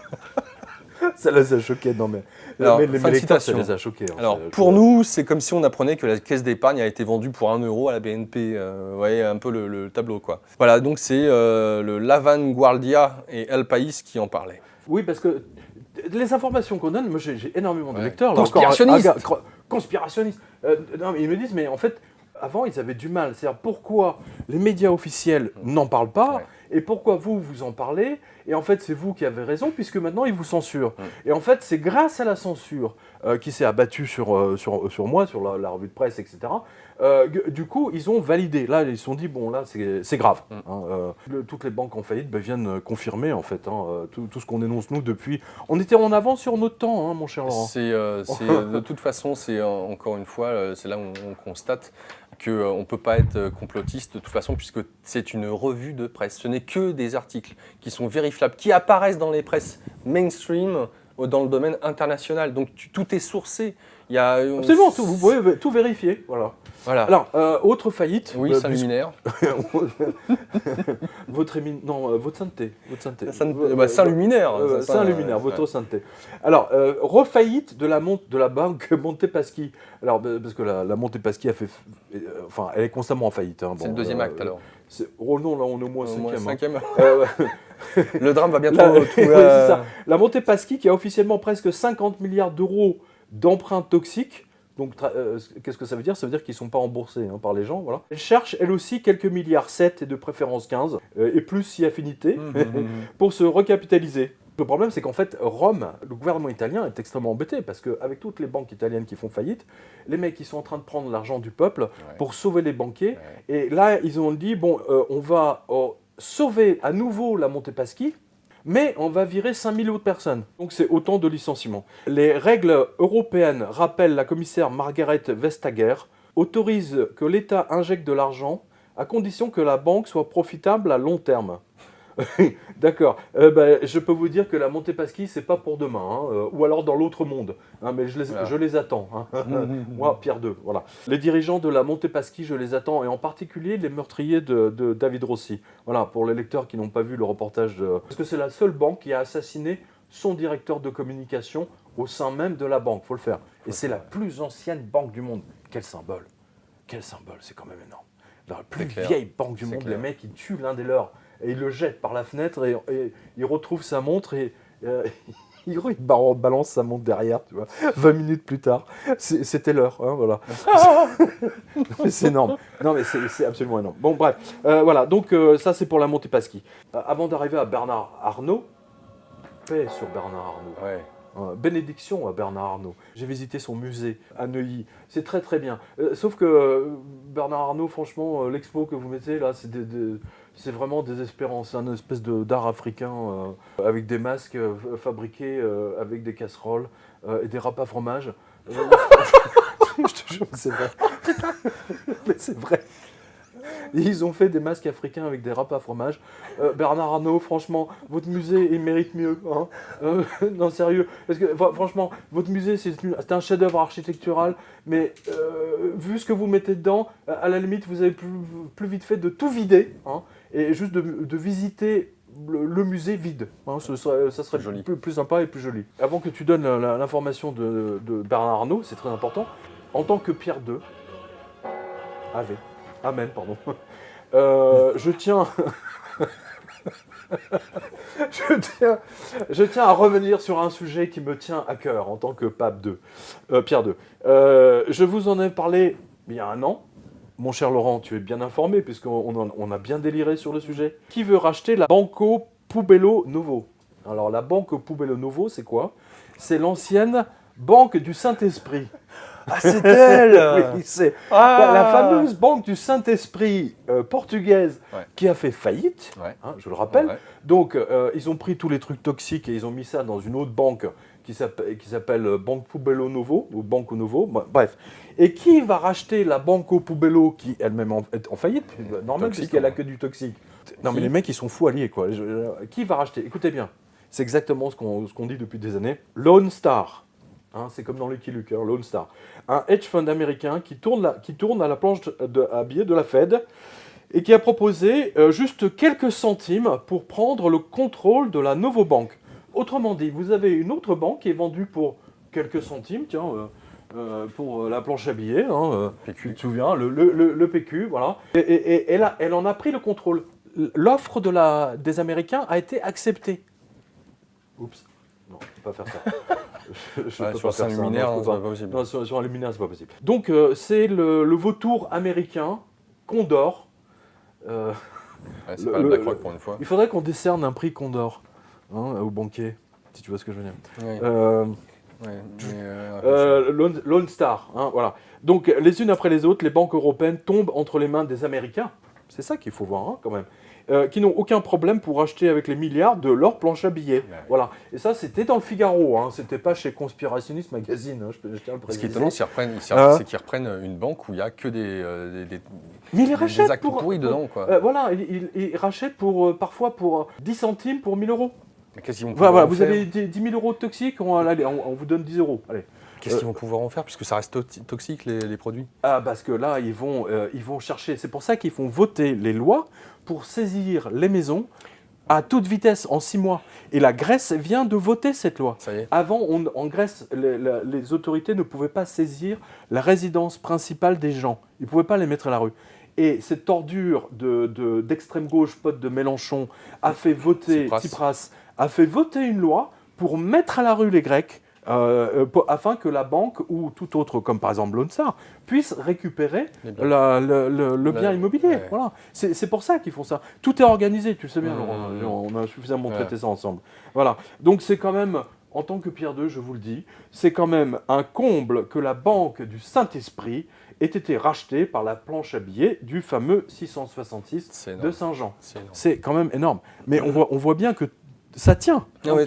Ça les a choqués, non mais... Alors, les lecteurs, ça les a choqués. Alors, pour nous, c'est comme si on apprenait que la caisse d'épargne a été vendue pour 1 euro à la BNP. Vous voyez un peu le tableau, quoi. Voilà, donc c'est le Lavanguardia et El País qui en parlaient. Oui, parce que les informations qu'on donne, moi j'ai énormément de lecteurs. Conspirationnistes. Conspirationnistes. Non, mais ils me disent, mais en fait... Avant, ils avaient du mal. C'est-à-dire pourquoi les médias officiels n'en parlent pas Et pourquoi vous en parlez? Et en fait, c'est vous qui avez raison, puisque maintenant, ils vous censurent. Et en fait, c'est grâce à la censure qui s'est abattue sur moi, sur la revue de presse, etc. Du coup, ils ont validé. Là, ils se sont dit, bon, là, c'est grave. Toutes les banques en faillite viennent confirmer, en fait, tout ce qu'on énonce, nous, depuis... On était en avance sur notre temps, mon cher Laurent. De toute façon, c'est encore une fois, c'est là où on constate qu'on ne peut pas être complotiste de toute façon, puisque c'est une revue de presse. Ce n'est que des articles qui sont vérifiables, qui apparaissent dans les presses mainstream, dans le domaine international. Donc tout est sourcé. Absolument, vous pouvez tout vérifier. Voilà. Alors, autre faillite. Oui, Saint-Luminaire. Votre sainteté. Saint-Luminaire. Saint-Luminaire, votre sainteté. Alors, refaillite de la banque Montepaschi. Alors, parce que la Montepaschi a fait... Enfin, elle est constamment en faillite. C'est le deuxième acte, alors. Oh non, là, on est au moins cinquième. Le drame va bientôt... C'est ça. La Montepaschi qui a officiellement presque 50 milliards d'euros d'emprunts toxiques. Donc, qu'est-ce que ça veut dire? Ça veut dire qu'ils ne sont pas remboursés par les gens. Voilà. Elle cherche, elle aussi, quelques milliards 7 et de préférence 15, et plus si affinité, pour se recapitaliser. Le problème, c'est qu'en fait, Rome, le gouvernement italien est extrêmement embêté, parce qu'avec toutes les banques italiennes qui font faillite, les mecs, ils sont en train de prendre l'argent du peuple pour sauver les banquiers. Et là, ils ont dit, bon, on va sauver à nouveau la Montepaschi, mais on va virer 5000 autres personnes. Donc c'est autant de licenciements. Les règles européennes rappellent la commissaire Margaret Vestager, autorisent que l'État injecte de l'argent à condition que la banque soit profitable à long terme. D'accord. Je peux vous dire que la Montepaschi, c'est pas pour demain, ou alors dans l'autre monde. Mais je les attends. Moi, Pierre II. Voilà. Les dirigeants de la Montepaschi, je les attends, et en particulier les meurtriers de David Rossi. Voilà, pour les lecteurs qui n'ont pas vu le reportage. Parce que c'est la seule banque qui a assassiné son directeur de communication au sein même de la banque. Faut le faire. Et c'est la plus ancienne banque du monde. Quel symbole. Quel symbole, c'est quand même énorme. La plus vieille banque du monde, les mecs, ils tuent l'un des leurs. Et il le jette par la fenêtre et il retrouve sa montre et il balance sa montre derrière, tu vois. 20 minutes plus tard, c'était l'heure, voilà. C'est énorme. Non mais c'est absolument énorme. Bon bref, voilà, donc ça c'est pour la Montepaschi. Avant d'arriver à Bernard Arnault, paix sur Bernard Arnault. Ouais. Bénédiction à Bernard Arnault. J'ai visité son musée à Neuilly. C'est très très bien. Sauf que Bernard Arnault, franchement, l'expo que vous mettez là, c'est vraiment désespérant. C'est un espèce d'art africain avec des masques fabriqués avec des casseroles et des râpes à fromage. Je te jure, c'est vrai. Mais c'est vrai. Ils ont fait des masques africains avec des râpes à fromage. Bernard Arnault, franchement, votre musée, il mérite mieux. Non, sérieux. Parce que franchement, votre musée, c'est un chef-d'œuvre architectural, mais vu ce que vous mettez dedans, à la limite, vous avez plus vite fait de tout vider, et juste de visiter le musée vide. Ça serait plus sympa et plus joli. Avant que tu donnes l'information de Bernard Arnault, c'est très important, en tant que Pierre II, Amen, pardon. Je tiens à revenir sur un sujet qui me tient à cœur en tant que pape Pierre II. Je vous en ai parlé il y a un an. Mon cher Laurent, tu es bien informé puisqu'on a bien déliré sur le sujet. Qui veut racheter la Banco Pubelo Novo? Alors la Banco Pubelo Novo, c'est quoi? C'est l'ancienne Banque du Saint-Esprit. Ah, c'est elle. Oui, c'est la fameuse banque du Saint-Esprit portugaise qui a fait faillite, je le rappelle. Donc, ils ont pris tous les trucs toxiques et ils ont mis ça dans une autre banque qui s'appelle Banco Pubelo Novo, ou Banco Novo, bref. Et qui va racheter la Banco Pubelo qui elle-même est en faillite? Normal, puisqu'elle a que du toxique. Non, mais les mecs, ils sont fous alliés, quoi. Qui va racheter? Écoutez bien, c'est exactement ce qu'on dit depuis des années. Lone Star. C'est comme dans Lucky Luke, Lone Star. Un hedge fund américain qui tourne à la planche à billets de la Fed et qui a proposé juste quelques centimes pour prendre le contrôle de la Novobank. Autrement dit, vous avez une autre banque qui est vendue pour quelques centimes, pour la planche à billets, PQ. Tu te souviens, le PQ, voilà. Et elle en a pris le contrôle. L'offre des Américains a été acceptée. Oups. Non, je ne peux pas faire ça. Sur un luminaire, c'est pas possible. Non, sur un luminaire, c'est pas possible. Donc, c'est le vautour américain, Condor. Ouais, c'est pas le BlackRock pour une fois. Il faudrait qu'on décerne un prix Condor aux banquiers, si tu vois ce que je veux dire. Ouais. Lone Star, voilà. Donc les unes après les autres, les banques européennes tombent entre les mains des Américains. C'est ça qu'il faut voir quand même. Qui n'ont aucun problème pour acheter avec les milliards de leur planche à billets. Ouais. Voilà. Et ça, c'était dans le Figaro. C'était pas chez Conspirationist Magazine. Je tiens à le Ce qui préciser. est étonnant, c'est qu'ils reprennent une banque où il n'y a que mais ils rachètent des actes pourris dedans. Quoi. Voilà, ils rachètent parfois pour 10 centimes pour 1000 euros. Mais qu'est-ce qu'ils vont pouvoir en vous faire avez 10 000 euros de toxiques, on vous donne 10 euros. Allez. Qu'est-ce qu'ils vont pouvoir en faire, puisque ça reste toxique, les produits? Parce que là, ils vont chercher. C'est pour ça qu'ils font voter les lois pour saisir les maisons à toute vitesse en 6 mois. Et la Grèce vient de voter cette loi. Ça y est. Avant, en Grèce, les autorités ne pouvaient pas saisir la résidence principale des gens. Ils ne pouvaient pas les mettre à la rue. Et cette ordure d'extrême gauche, pote de Mélenchon, a fait voter, Tsipras a fait voter une loi pour mettre à la rue les Grecs, afin que la banque ou tout autre, comme par exemple Lone Star, puisse récupérer le bien immobilier. Ouais. Voilà. C'est pour ça qu'ils font ça. Tout est organisé, tu le sais bien, Laurent. On a suffisamment traité ça ensemble. Voilà. Donc c'est quand même, en tant que Pierre II, je vous le dis, c'est quand même un comble que la banque du Saint-Esprit ait été rachetée par la planche à billets du fameux 666 de Saint-Jean. C'est quand même énorme. Mais on voit bien que ça tient. Oui,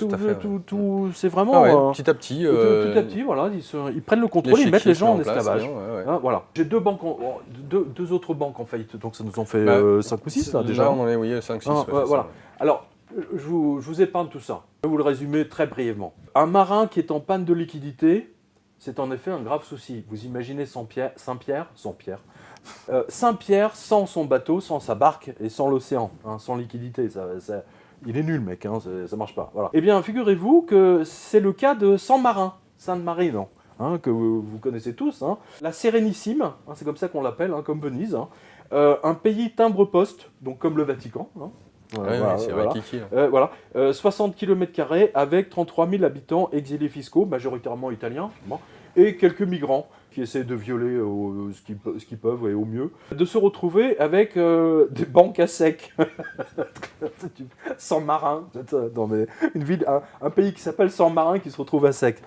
c'est vraiment... petit à petit. Tout à petit, voilà, ils prennent le contrôle, ils mettent les gens en esclavage. Voilà. J'ai deux autres banques en faillite, donc ça nous en fait 5 ou 6 là, déjà. Là, on en est 5 ou 6. Voilà. Alors, je vous épargne tout ça. Je vais vous le résumer très brièvement. Un marin qui est en panne de liquidité, c'est en effet un grave souci. Vous imaginez Saint-Pierre sans son bateau, sans sa barque et sans l'océan, sans liquidité. Il est nul, mec, ça marche pas. Voilà. Eh bien, figurez-vous que c'est le cas de San Marino, que vous connaissez tous. La Sérénissime, c'est comme ça qu'on l'appelle, comme Venise. Un pays timbre-poste, donc comme le Vatican. C'est vrai, Kiki. 60 km² avec 33 000 habitants exilés fiscaux, majoritairement italiens, et quelques migrants qui essaient de violer ce qu'ils peuvent et au mieux, de se retrouver avec des banques à sec. San Marin, une ville, un pays qui s'appelle San Marin qui se retrouve à sec.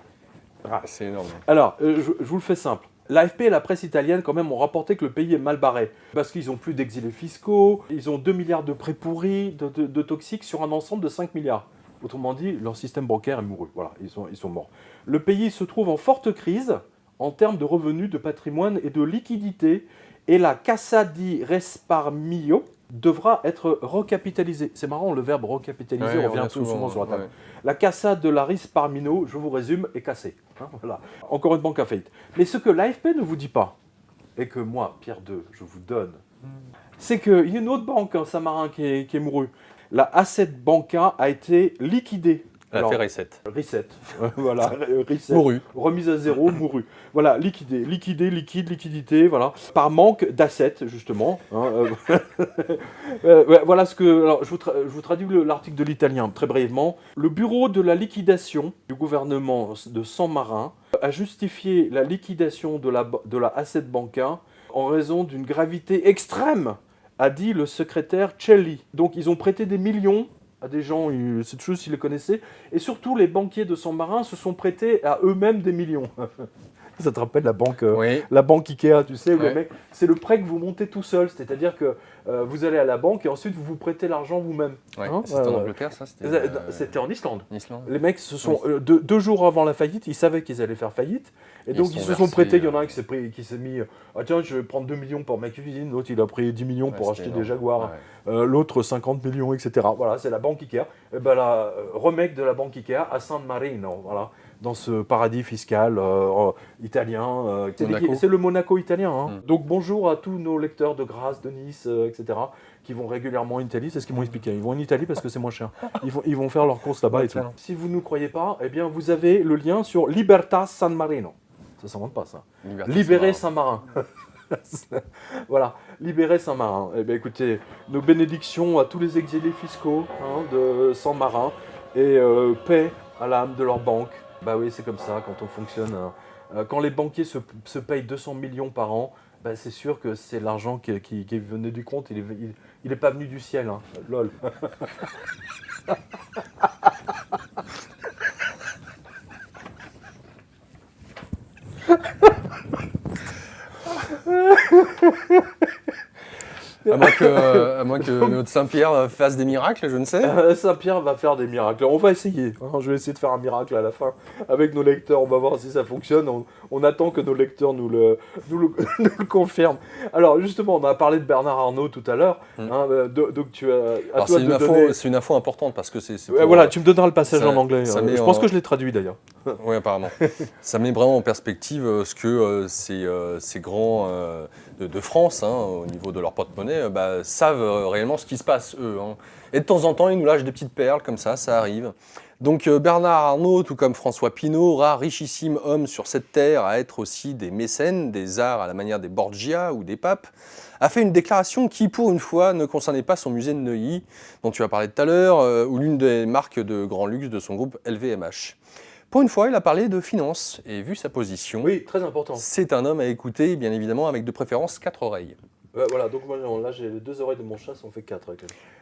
C'est énorme. Alors, je vous le fais simple. L'AFP et la presse italienne, quand même, ont rapporté que le pays est mal barré. Parce qu'ils n'ont plus d'exilés fiscaux, ils ont 2 milliards de prêts pourris, de toxiques sur un ensemble de 5 milliards. Autrement dit, leur système bancaire est mouru. Voilà, ils sont morts. Le pays se trouve en forte crise en termes de revenus, de patrimoine et de liquidité. Et la Cassa di Risparmio devra être recapitalisée. C'est marrant, le verbe recapitaliser revient souvent sur la table. La Cassa de la Risparmio, je vous résume, est cassée. Voilà. Encore une banque à faillite. Mais ce que l'AFP ne vous dit pas, et que moi, Pierre II, je vous donne, c'est qu'il y a une autre banque, Saint-Marin, qui est mourue. La Asset Banca a été liquidée. Elle a fait reset. Voilà, reset. Mouru. Remise à zéro, mouru. Voilà, liquidité, voilà. Par manque d'assets, justement. Voilà ce que... Alors, je vous traduis l'article de l'italien, très brièvement. Le bureau de la liquidation du gouvernement de San Marin a justifié la liquidation de la Asset Banca en raison d'une gravité extrême, a dit le secrétaire Celli. Donc, ils ont prêté des millions à des gens, cette chose, ils les connaissaient. Et surtout, les banquiers de San Marin se sont prêtés à eux-mêmes des millions. Ça te rappelle la banque Ikea, tu sais, où les mecs, c'est le prêt que vous montez tout seul. C'est-à-dire que vous allez à la banque et ensuite vous vous prêtez l'argent vous-même. C'était en Angleterre, ça C'était en Islande. Islande. Les mecs, deux jours avant la faillite, ils savaient qu'ils allaient faire faillite. Et donc, ils se sont prêtés. Il y en a un qui s'est mis tiens, je vais prendre 2 millions pour ma cuisine. L'autre, il a pris 10 millions pour acheter des Jaguars. L'autre, 50 millions, etc. Voilà, c'est la banque Ikea. Et la remake de la banque Ikea à San Marino. Voilà. Dans ce paradis fiscal italien. C'est le Monaco italien. Donc bonjour à tous nos lecteurs de Grasse, de Nice, etc., qui vont régulièrement en Italie. C'est ce qu'ils m'ont expliqué. Ils vont en Italie parce que c'est moins cher. Ils vont faire leurs courses là-bas et tout. Si vous ne nous croyez pas, eh bien vous avez le lien sur Libertas San Marino. Ça ne s'invente pas, ça. Libérer Saint-Marin. Voilà, libérer Saint-Marin. Eh bien écoutez, nos bénédictions à tous les exilés fiscaux de Saint-Marin et paix à l'âme de leur banque. Bah oui, c'est comme ça quand on fonctionne. Quand les banquiers se payent 200 millions par an, Bah, c'est sûr que c'est l'argent qui venait du compte, il est pas venu du ciel, hein. Lol. À moins que notre Saint-Pierre fasse des miracles, je ne sais. Saint-Pierre va faire des miracles. On va essayer, hein. Je vais essayer de faire un miracle à la fin avec nos lecteurs. On va voir si ça fonctionne. On attend que nos lecteurs nous le confirment. Alors justement, on a parlé de Bernard Arnault tout à l'heure. Hein, donc tu as. Alors, c'est une info importante parce que c'est Ouais, voilà, tu me donneras le passage ça- en anglais. ça Je met pense en- que je l'ai traduit d'ailleurs. Oui, apparemment. Ça met vraiment en perspective ce que ces grands de France, hein, au niveau de leur porte-monnaie, savent réellement ce qui se passe, eux. Hein. Et de temps en temps, ils nous lâchent des petites perles comme ça arrive. Donc Bernard Arnault, tout comme François Pinault, rare richissime homme sur cette terre à être aussi des mécènes des arts à la manière des Borgia ou des papes, a fait une déclaration qui, pour une fois, ne concernait pas son musée de Neuilly, dont tu as parlé tout à l'heure, ou l'une des marques de grand luxe de son groupe LVMH. Pour une fois, il a parlé de finances, et vu sa position, Oui, très important. c'est un homme à écouter, bien évidemment, avec de préférence 4 oreilles. Voilà, donc moi, là j'ai les 2 oreilles de mon chat, ça en fait 4. Avec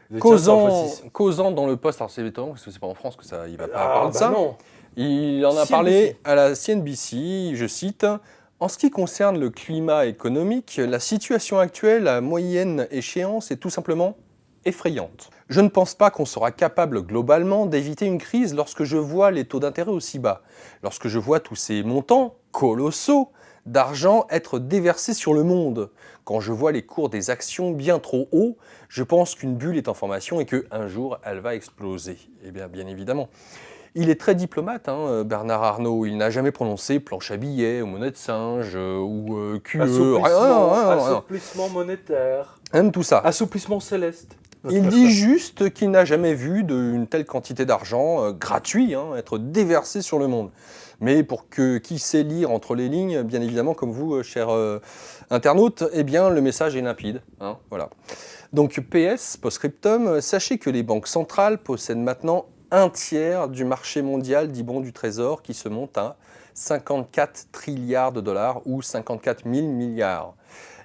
les tiens, ça en fait six. Causant dans le poste, alors c'est étonnant, parce que c'est pas en France que ça, il va pas Ah, parler de bah ça. non. Il en a CNBC. parlé à la CNBC, je cite, « En ce qui concerne le climat économique, la situation actuelle à moyenne échéance est tout simplement effrayante. Je ne pense pas qu'on sera capable globalement d'éviter une crise lorsque je vois les taux d'intérêt aussi bas, lorsque je vois tous ces montants colossaux d'argent être déversés sur le monde. Quand je vois les cours des actions bien trop hauts, je pense qu'une bulle est en formation et qu'un jour, elle va exploser. » Eh bien, bien évidemment. Il est très diplomate, hein, Bernard Arnault. Il n'a jamais prononcé planche à billets, ou monnaie de singe, ou QE. Assouplissement monétaire. Même tout ça. Assouplissement céleste. Il dit juste qu'il n'a jamais vu une telle quantité d'argent gratuit être déversé sur le monde. Mais pour qui sait lire entre les lignes, bien évidemment, comme vous, chers internautes, eh bien, le message est limpide. Hein, voilà. Donc, PS, post-scriptum, sachez que les banques centrales possèdent maintenant un tiers du marché mondial dit bons du trésor qui se monte à 54 trilliards de dollars ou 54 000 milliards.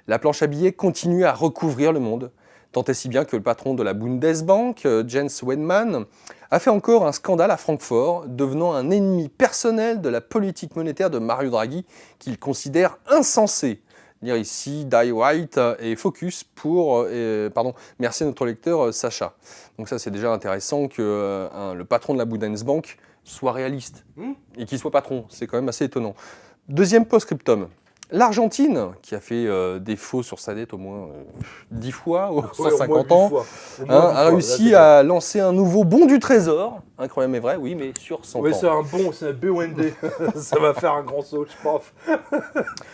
La planche à billets continue à recouvrir le monde. Tant et si bien que le patron de la Bundesbank, Jens Weidmann, a fait encore un scandale à Francfort, devenant un ennemi personnel de la politique monétaire de Mario Draghi, qu'il considère insensé. Lire ici Die White et Focus pour... merci à notre lecteur Sacha. Donc ça, c'est déjà intéressant que le patron de la Bundesbank soit réaliste et qu'il soit patron. C'est quand même assez étonnant. Deuxième post-scriptum. L'Argentine, qui a fait défaut sur sa dette au moins 10 fois, ou 150 ans, a réussi à lancer un nouveau bon du trésor. Incroyable mais vrai, oui, mais sur 100 ans. Oui, c'est un bon, c'est un BOND. Ça va faire un grand saut, je pense.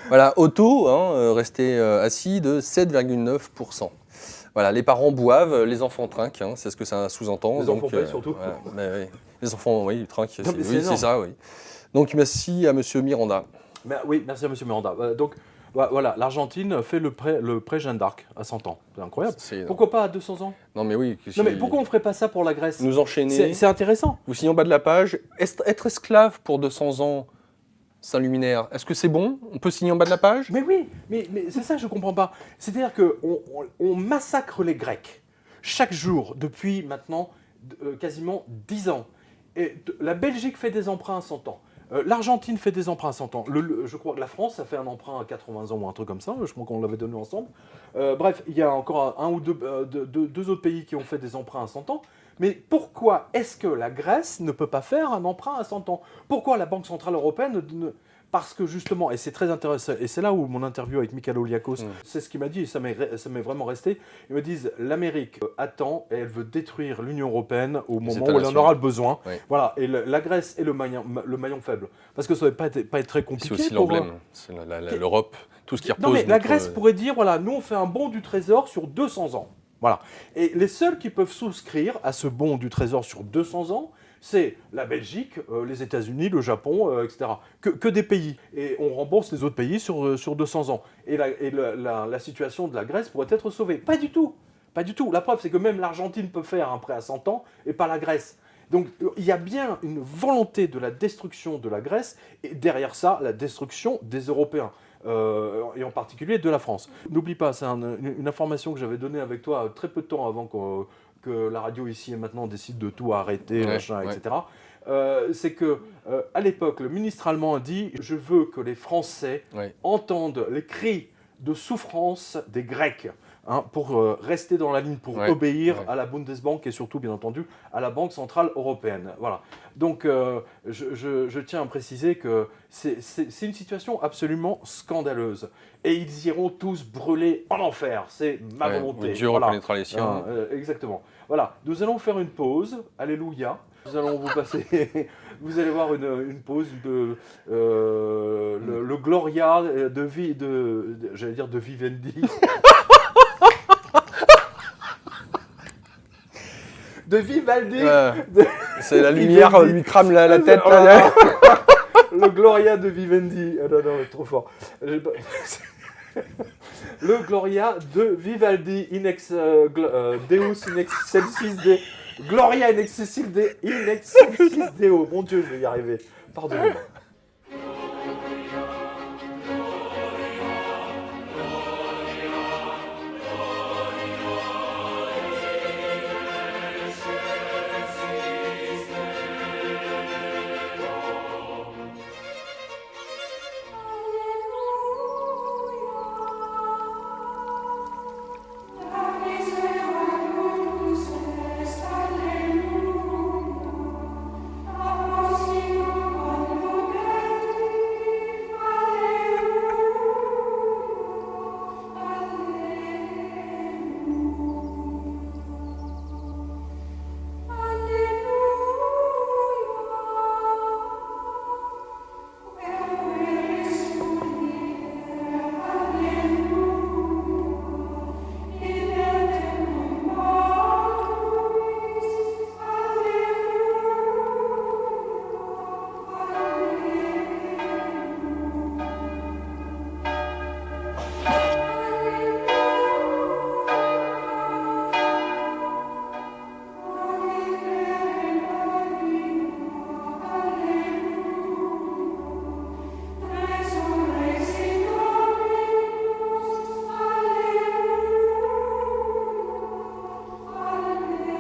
Voilà, auto, resté assis de 7,9%. Voilà, les parents boivent, les enfants trinquent, c'est ce que ça sous-entend. Les enfants payent surtout. Voilà, oui. Les enfants, oui, ils trinquent. Non, mais C'est ça, oui. Donc merci à Monsieur Miranda. Oui, merci à M. Miranda. Donc, voilà, l'Argentine fait le prêt Jeanne d'Arc à 100 ans. C'est incroyable. Pourquoi pas à 200 ans? Non, mais oui. Non, mais pourquoi on ne ferait pas ça pour la Grèce? Nous enchaîner. C'est intéressant. Vous signez en bas de la page, être esclave pour 200 ans, Saint-Luminaire, est-ce que c'est bon? On peut signer en bas de la page? Mais oui, mais c'est ça que je ne comprends pas. C'est-à-dire qu'on massacre les Grecs chaque jour depuis maintenant quasiment 10 ans. Et la Belgique fait des emprunts à 100 ans. L'Argentine fait des emprunts à 100 ans. Je crois que la France a fait un emprunt à 80 ans ou un truc comme ça. Je crois qu'on l'avait donné ensemble. Bref, il y a encore un ou deux autres pays qui ont fait des emprunts à 100 ans. Mais pourquoi est-ce que la Grèce ne peut pas faire un emprunt à 100 ans? Pourquoi la Banque Centrale Européenne Parce que justement, et c'est très intéressant, et c'est là où mon interview avec Michael Oliakos, c'est ce qu'il m'a dit, et ça m'est vraiment resté. Ils me disent, l'Amérique attend et elle veut détruire l'Union Européenne au moment où elle en aura le besoin. Oui. Voilà, et la Grèce est le maillon faible. Parce que ça ne va pas être très compliqué. C'est aussi l'emblème, c'est l'Europe, tout ce qui repose. Non mais la Grèce pourrait dire, voilà, nous on fait un bon du trésor sur 200 ans. Voilà. Et les seuls qui peuvent souscrire à ce bon du trésor sur 200 ans, c'est la Belgique, les États-Unis, le Japon, etc. Que des pays. Et on rembourse les autres pays sur 200 ans. Et la situation de la Grèce pourrait être sauvée. Pas du tout. Pas du tout. La preuve, c'est que même l'Argentine peut faire un prêt à 100 ans et pas la Grèce. Donc il y a bien une volonté de la destruction de la Grèce et derrière ça, la destruction des Européens. et en particulier de la France. N'oublie pas, c'est une information que j'avais donnée avec toi très peu de temps avant que la radio ici et maintenant décide de tout arrêter, etc. C'est que à l'époque, le ministre allemand a dit « Je veux que les Français entendent les cris de souffrance des Grecs ». Pour rester dans la ligne, pour obéir à la Bundesbank et surtout, bien entendu, à la Banque Centrale Européenne. Voilà. Donc, je tiens à préciser que c'est une situation absolument scandaleuse. Et ils iront tous brûler en enfer. C'est ma volonté. Dieu reconnaîtra les siens. Exactement. Voilà. Nous allons faire une pause. Alléluia. Nous allons vous passer... Vous allez voir une pause de le Gloria j'allais dire de Vivendi. De Vivaldi. C'est la lumière lui crame la tête. Là. Le Gloria de Vivendi. Ah non, trop fort. Le Gloria de Vivaldi Deus in excelsis de Gloria in excelsis Deo. Mon Dieu, je vais y arriver. Pardonnez-moi.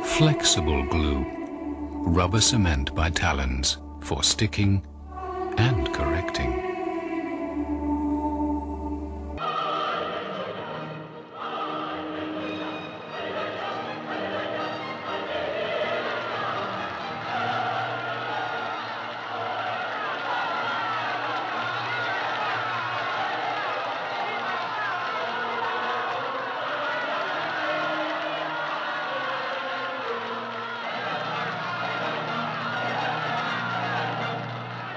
Flexible glue, rubber cement by Talons for sticking and correcting.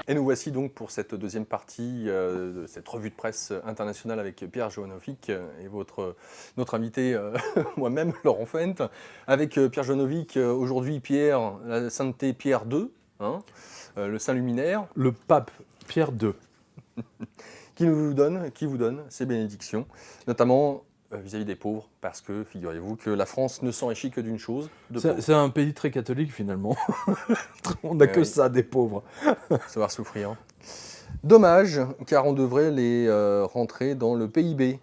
Et nous voici donc pour cette deuxième partie de cette revue de presse internationale avec Pierre Jovanovic et notre invité, moi-même, Laurent Fent. Avec Pierre Jovanovic, aujourd'hui Pierre, la sainteté Pierre II, le saint luminaire. Le pape Pierre II. qui vous donne ses bénédictions, notamment vis-à-vis des pauvres, parce que, figurez-vous, que la France ne s'enrichit que d'une chose, de pauvres. C'est un pays très catholique, finalement. On n'a que ça, des pauvres. Savoir souffrir. Dommage, car on devrait les rentrer dans le PIB.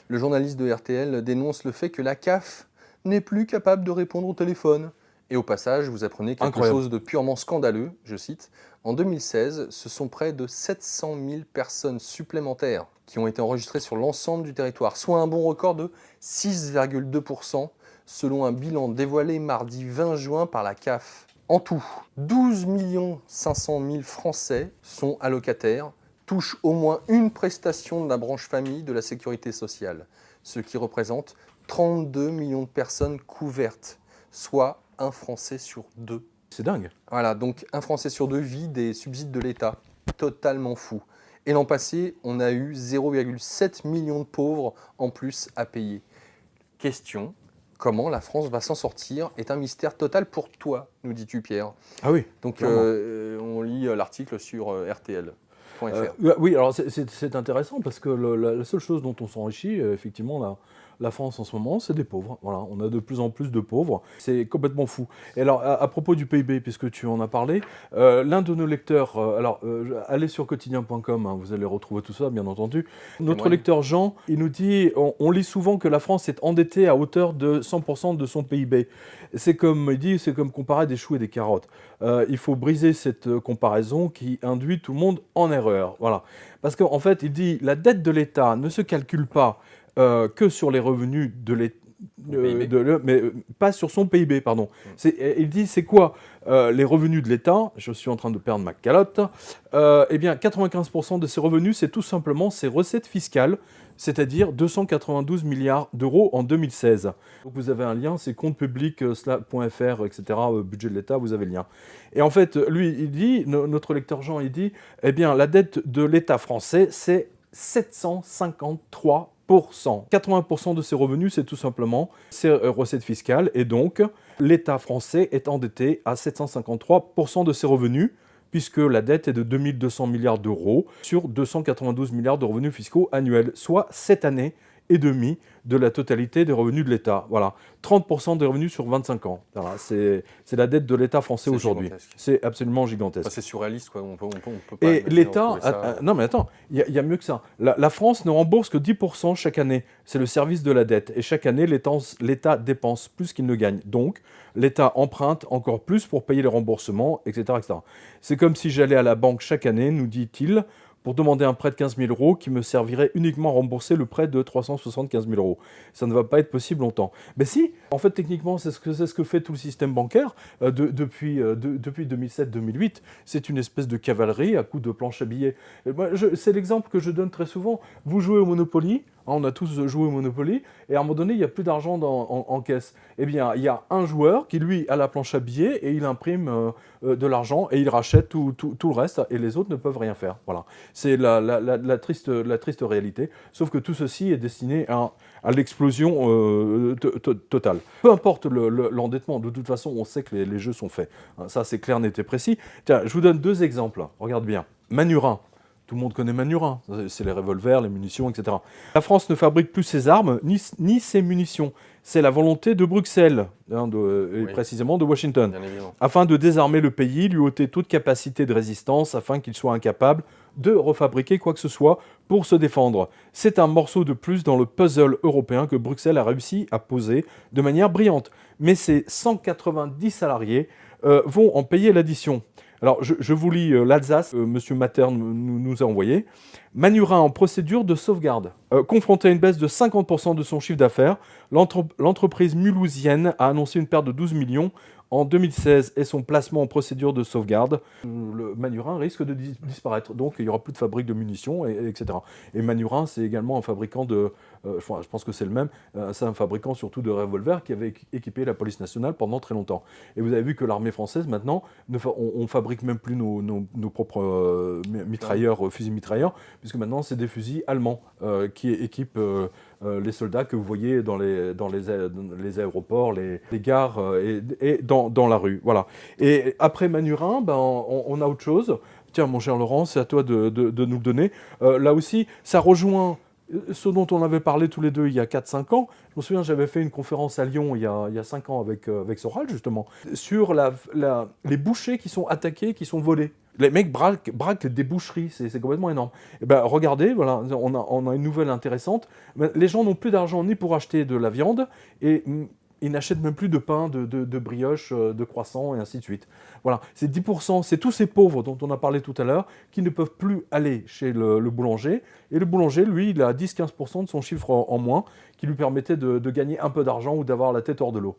Le journaliste de RTL dénonce le fait que la CAF n'est plus capable de répondre au téléphone. Et au passage, vous apprenez quelque chose de purement scandaleux, je cite. En 2016, ce sont près de 700 000 personnes supplémentaires qui ont été enregistrées sur l'ensemble du territoire, soit un bon record de 6,2% selon un bilan dévoilé mardi 20 juin par la CAF. En tout, 12 500 000 Français sont allocataires, touchent au moins une prestation de la branche famille de la sécurité sociale, ce qui représente 32 millions de personnes couvertes, soit un Français sur deux. C'est dingue. Voilà, donc un Français sur deux vit des subsides de l'État. Totalement fou. Et l'an passé, on a eu 0,7 million de pauvres en plus à payer. Question, comment la France va s'en sortir est un mystère total pour toi, nous dis-tu Pierre. Ah oui. Donc on lit l'article sur RTL.fr. Oui, alors c'est intéressant parce que la seule chose dont on s'enrichit, effectivement, la France en ce moment, c'est des pauvres. Voilà, on a de plus en plus de pauvres. C'est complètement fou. Et alors, à propos du PIB, puisque tu en as parlé, l'un de nos lecteurs, allez sur quotidien.com, hein, vous allez retrouver tout ça, bien entendu. Notre lecteur Jean, il nous dit, on lit souvent que la France est endettée à hauteur de 100% de son PIB. C'est comme, il dit, c'est comme comparer des choux et des carottes. Il faut briser cette comparaison qui induit tout le monde en erreur. Voilà. Parce qu'en fait, il dit, la dette de l'État ne se calcule pas que sur les revenus de l'État, mais pas sur son PIB, pardon. Il dit, c'est quoi les revenus de l'État? Je suis en train de perdre ma calotte. Eh bien, 95% de ces revenus, c'est tout simplement ses recettes fiscales, c'est-à-dire 292 milliards d'euros en 2016. Donc vous avez un lien, c'est comptepublic.fr, etc., budget de l'État, vous avez le lien. Et en fait, lui, il dit, notre lecteur Jean, il dit, eh bien, la dette de l'État français, c'est 753%. 80% de ses revenus, c'est tout simplement ses recettes fiscales. Et donc, l'État français est endetté à 753% de ses revenus, puisque la dette est de 2200 milliards d'euros sur 292 milliards de revenus fiscaux annuels, soit 7 années et demie de la totalité des revenus de l'État. Voilà, 30% des revenus sur 25 ans. Voilà, c'est la dette de l'État français aujourd'hui. C'est absolument gigantesque. C'est surréaliste, quoi. On peut pas. Et l'État, non mais attends, il y a mieux que ça. La France ne rembourse que 10% chaque année. C'est le service de la dette. Et chaque année, l'État dépense plus qu'il ne gagne. Donc, l'État emprunte encore plus pour payer les remboursements, etc., etc. C'est comme si j'allais à la banque chaque année, nous dit-il, pour demander un prêt de 15 000 euros qui me servirait uniquement à rembourser le prêt de 375 000 euros. Ça ne va pas être possible longtemps. Mais si, en fait, techniquement, c'est ce que fait tout le système bancaire depuis 2007-2008. C'est une espèce de cavalerie à coups de planche à billets. C'est l'exemple que je donne très souvent. Vous jouez au Monopoly, on a tous joué au Monopoly, et à un moment donné, il n'y a plus d'argent en caisse. Eh bien, il y a un joueur qui, lui, a la planche à billets, et il imprime de l'argent, et il rachète tout le reste, et les autres ne peuvent rien faire. Voilà. C'est la triste réalité. Sauf que tout ceci est destiné à l'explosion totale. Peu importe l'endettement, de toute façon, on sait que les jeux sont faits. Ça, c'est clair, net et précis. Tiens, je vous donne 2 exemples. Regarde bien. Manurin. Tout le monde connaît Manurin. C'est les revolvers, les munitions, etc. La France ne fabrique plus ses armes, ni ses munitions. C'est la volonté de Bruxelles, et précisément de Washington, afin de désarmer le pays, lui ôter toute capacité de résistance, afin qu'il soit incapable de refabriquer quoi que ce soit pour se défendre. C'est un morceau de plus dans le puzzle européen que Bruxelles a réussi à poser de manière brillante. Mais ces 190 salariés vont en payer l'addition. Alors, je vous lis l'Alsace, Monsieur Materne nous a envoyé. Manurin en procédure de sauvegarde. Confronté à une baisse de 50% de son chiffre d'affaires, l'entreprise mulhousienne a annoncé une perte de 12 millions en 2016 et son placement en procédure de sauvegarde. Le Manurin risque de disparaître, donc il n'y aura plus de fabrique de munitions, etc. Et Manurin, c'est également un fabricant de... je pense que c'est le même, c'est un fabricant surtout de revolvers qui avait équipé la police nationale pendant très longtemps. Et vous avez vu que l'armée française, maintenant, on fabrique même plus nos propres mitrailleurs, fusils mitrailleurs, puisque maintenant, c'est des fusils allemands qui équipent les soldats que vous voyez dans les aéroports, les gares et dans la rue. Voilà. Et après Manurin, on a autre chose. Tiens, mon cher Laurent, c'est à toi de nous le donner. Là aussi, ça rejoint ce dont on avait parlé tous les deux il y a 4-5 ans. Je me souviens, j'avais fait une conférence à Lyon il y a 5 ans avec Soral, justement, sur les bouchers qui sont attaqués, qui sont volés. Les mecs braquent des boucheries, c'est complètement énorme. Et ben, regardez, voilà, on a une nouvelle intéressante. Les gens n'ont plus d'argent ni pour acheter de la viande, et ils n'achètent même plus de pain, de brioche, de croissants, et ainsi de suite. Voilà, c'est 10%, c'est tous ces pauvres dont on a parlé tout à l'heure, qui ne peuvent plus aller chez le boulanger. Et le boulanger, lui, il a 10-15% de son chiffre en moins, qui lui permettait de gagner un peu d'argent ou d'avoir la tête hors de l'eau.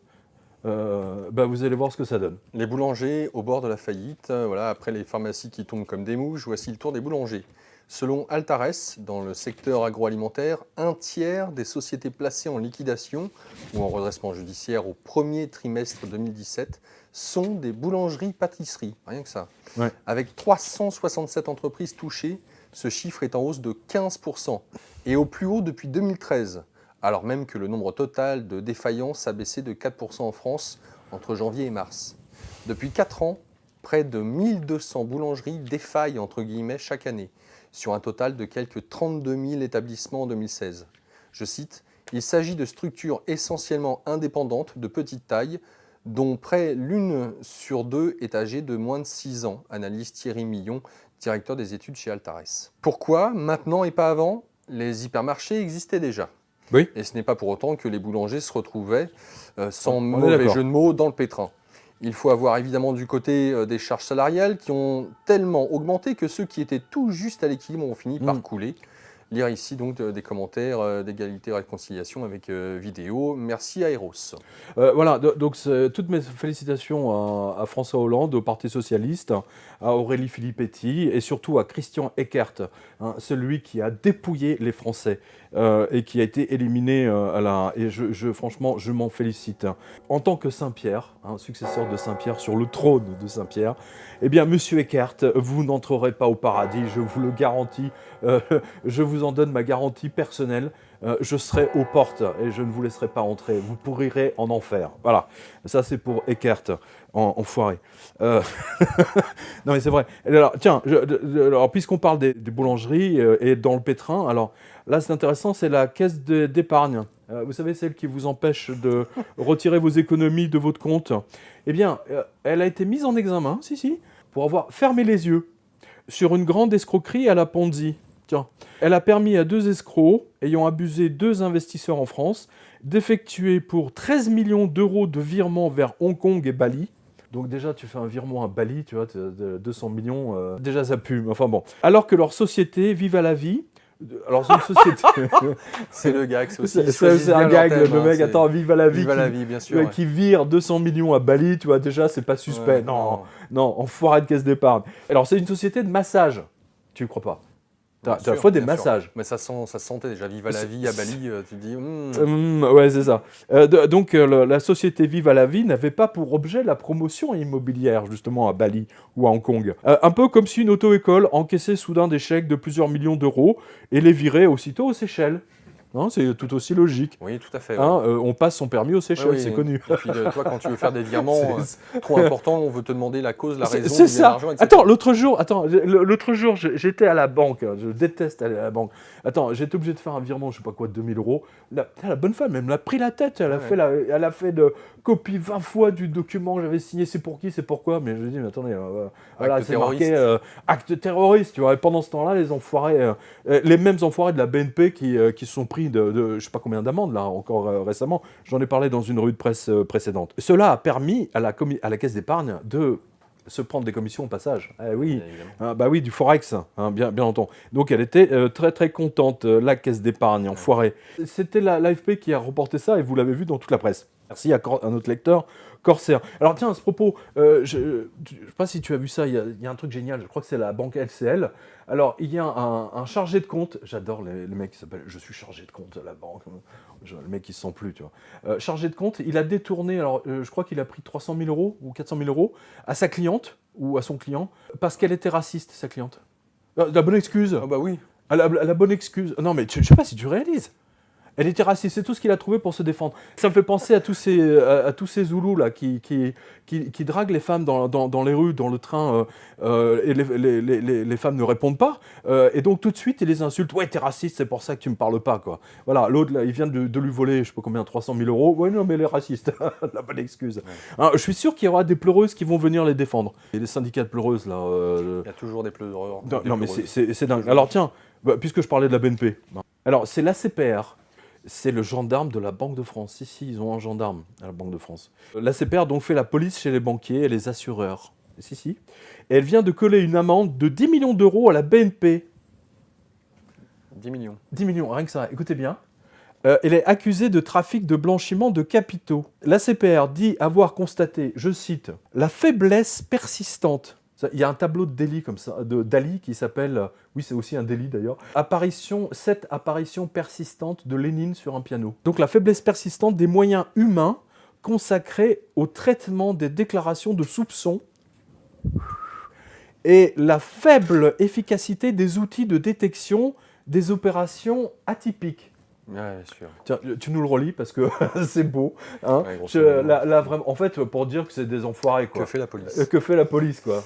Vous allez voir ce que ça donne. Les boulangers au bord de la faillite, voilà, après les pharmacies qui tombent comme des mouches, voici le tour des boulangers. Selon Altares, dans le secteur agroalimentaire, 1/3 des sociétés placées en liquidation ou en redressement judiciaire au premier trimestre 2017 sont des boulangeries-pâtisseries, rien que ça. Ouais. Avec 367 entreprises touchées, ce chiffre est en hausse de 15% et au plus haut depuis 2013. Alors même que le nombre total de défaillances a baissé de 4% en France entre janvier et mars. Depuis 4 ans, près de 1200 boulangeries défaillent entre guillemets chaque année, sur un total de quelques 32 000 établissements en 2016. Je cite, Il s'agit de structures essentiellement indépendantes de petite taille, dont près l'une sur deux est âgée de moins de 6 ans, analyse Thierry Millon, directeur des études chez Altares. Pourquoi maintenant et pas avant? Les hypermarchés existaient déjà. Oui. Et ce n'est pas pour autant que les boulangers se retrouvaient, sans On est mauvais d'accord. jeu de mots, dans le pétrin. Il faut avoir évidemment du côté des charges salariales qui ont tellement augmenté que ceux qui étaient tout juste à l'équilibre ont fini par couler. Lire ici donc des commentaires d'égalité et réconciliation avec vidéo. Merci à Eros. Voilà, donc toutes mes félicitations à François Hollande, au Parti Socialiste, à Aurélie Filippetti et surtout à Christian Eckert, hein, celui qui a dépouillé les Français et qui a été éliminé à la... Et franchement, je m'en félicite. En tant que Saint-Pierre, hein, successeur de Saint-Pierre sur le trône de Saint-Pierre, eh bien, monsieur Eckert, vous n'entrerez pas au paradis, je vous le garantis. Je vous en donne ma garantie personnelle. Je serai aux portes et je ne vous laisserai pas entrer. Vous pourrirez en enfer. Voilà. Ça, c'est pour Eckert, enfoiré. Non, mais c'est vrai. Alors, tiens, alors, puisqu'on parle des boulangeries et dans le pétrin, alors là, c'est intéressant, c'est la caisse d'épargne. Vous savez, celle qui vous empêche de retirer vos économies de votre compte. Eh bien, elle a été mise en examen, pour avoir fermé les yeux sur une grande escroquerie à la Ponzi. Tiens, elle a permis à 2 escrocs, ayant abusé 2 investisseurs en France, d'effectuer pour 13 millions d'euros de virements vers Hong Kong et Bali. Donc déjà, tu fais un virement à Bali, tu vois, de 200 millions, déjà ça pue. Enfin bon. Alors que leur société, Vive à la vie, alors c'est une société... C'est le gag, c'est aussi... C'est un gag, le mec, attends, Vive à la vie, Vive à la vie, bien sûr. Qui vire 200 millions à Bali, tu vois, déjà, c'est pas suspect. Ouais, non, enfoiré de caisse d'épargne. Alors, c'est une société de massage, tu ne crois pas? Tu as fait des massages. Mais ça sentait déjà Vive à la vie à Bali, tu te dis... Ouais, c'est ça. Donc, la société Vive à la vie n'avait pas pour objet la promotion immobilière, justement, à Bali ou à Hong Kong. Un peu comme si une auto-école encaissait soudain des chèques de plusieurs millions d'euros et les virait aussitôt aux Seychelles. Hein, c'est tout aussi logique. Oui, tout à fait. Hein, on passe son permis aux Seychelles, oui, c'est connu. Et puis, toi, quand tu veux faire des virements trop importants, on veut te demander la cause, la raison, c'est ça. l'argent, etc. Attends, l'autre jour, j'étais à la banque. Je déteste aller à la banque. Attends, j'étais obligé de faire un virement, je sais pas quoi, de 2000 euros. La bonne femme, elle me l'a pris la tête. Elle a fait de copie 20 fois du document que j'avais signé. C'est pour qui, c'est pourquoi. Mais je lui ai dit, mais attendez, voilà, c'est marqué acte terroriste. Tu vois. Et pendant ce temps-là, les enfoirés, les mêmes enfoirés de la BNP qui se sont pris de je sais pas combien d'amendes, là, encore récemment. J'en ai parlé dans une revue de presse précédente. Cela a permis à la caisse d'épargne de se prendre des commissions au passage. Oui, bah oui, du Forex, hein, bien entendu. Donc elle était très très contente, la caisse d'épargne, enfoirée. C'était l'AFP qui a reporté ça et vous l'avez vu dans toute la presse. Merci à notre lecteur, Corsair. Alors tiens, à ce propos, je ne sais pas si tu as vu ça, il y a un truc génial, je crois que c'est la banque LCL. Alors, il y a un chargé de compte, j'adore les mecs qui s'appellent « je suis chargé de compte à la banque », le mec qui se sent plus, tu vois. Chargé de compte, il a détourné, alors je crois qu'il a pris 300 000 euros ou 400 000 euros à sa cliente, ou à son client, parce qu'elle était raciste, sa cliente. La bonne excuse. Ah bah oui. La bonne excuse. Non mais je sais pas si tu réalises. Elle était raciste, c'est tout ce qu'il a trouvé pour se défendre. Ça me fait penser à tous ces Zoulous là, qui draguent les femmes dans les rues, dans le train, et les femmes ne répondent pas. Et donc tout de suite, ils les insultent. Ouais, t'es raciste, c'est pour ça que tu me parles pas, quoi. Voilà, l'autre là, il vient de lui voler, je sais pas combien, 300 000 euros. Ouais, non, mais elle est raciste. La bonne excuse. Ouais. Alors, je suis sûr qu'il y aura des pleureuses qui vont venir les défendre. Et les syndicats de pleureuses là. Il y a toujours des pleureurs. Non, mais c'est dingue. Alors tiens, puisque je parlais de la BNP. Alors c'est l'ACPR. C'est le gendarme de la Banque de France. Ici, ils ont un gendarme à la Banque de France. L'ACPR donc fait la police chez les banquiers et les assureurs. Et elle vient de coller une amende de 10 millions d'euros à la BNP. 10 millions. 10 millions, rien que ça. Écoutez bien. Elle est accusée de trafic de blanchiment de capitaux. L'ACPR dit avoir constaté, je cite, « la faiblesse persistante ». Il y a un tableau de Dali comme ça, de Dali qui s'appelle, oui c'est aussi un Dali d'ailleurs, cette apparition persistante de Lénine sur un piano. Donc la faiblesse persistante des moyens humains consacrés au traitement des déclarations de soupçons et la faible efficacité des outils de détection des opérations atypiques. Ouais, sûr. Tiens, tu nous le relis parce que c'est beau. Hein. Ouais, là, vraiment, en fait, pour dire que c'est des enfoirés. Quoi. Que fait la police ? Que fait la police, quoi.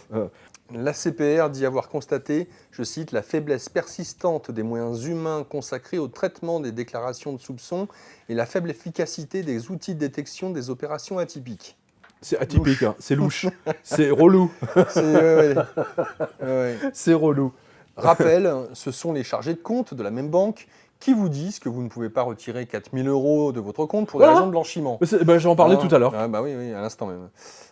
La CPR dit avoir constaté, je cite, la faiblesse persistante des moyens humains consacrés au traitement des déclarations de soupçons et la faible efficacité des outils de détection des opérations atypiques. C'est atypique, hein, c'est louche, c'est relou. C'est relou. Rappel, ce sont les chargés de compte de la même banque qui vous disent que vous ne pouvez pas retirer 4 000 € de votre compte pour des raisons de blanchiment. J'en parlais tout à l'heure. Bah oui, à l'instant même.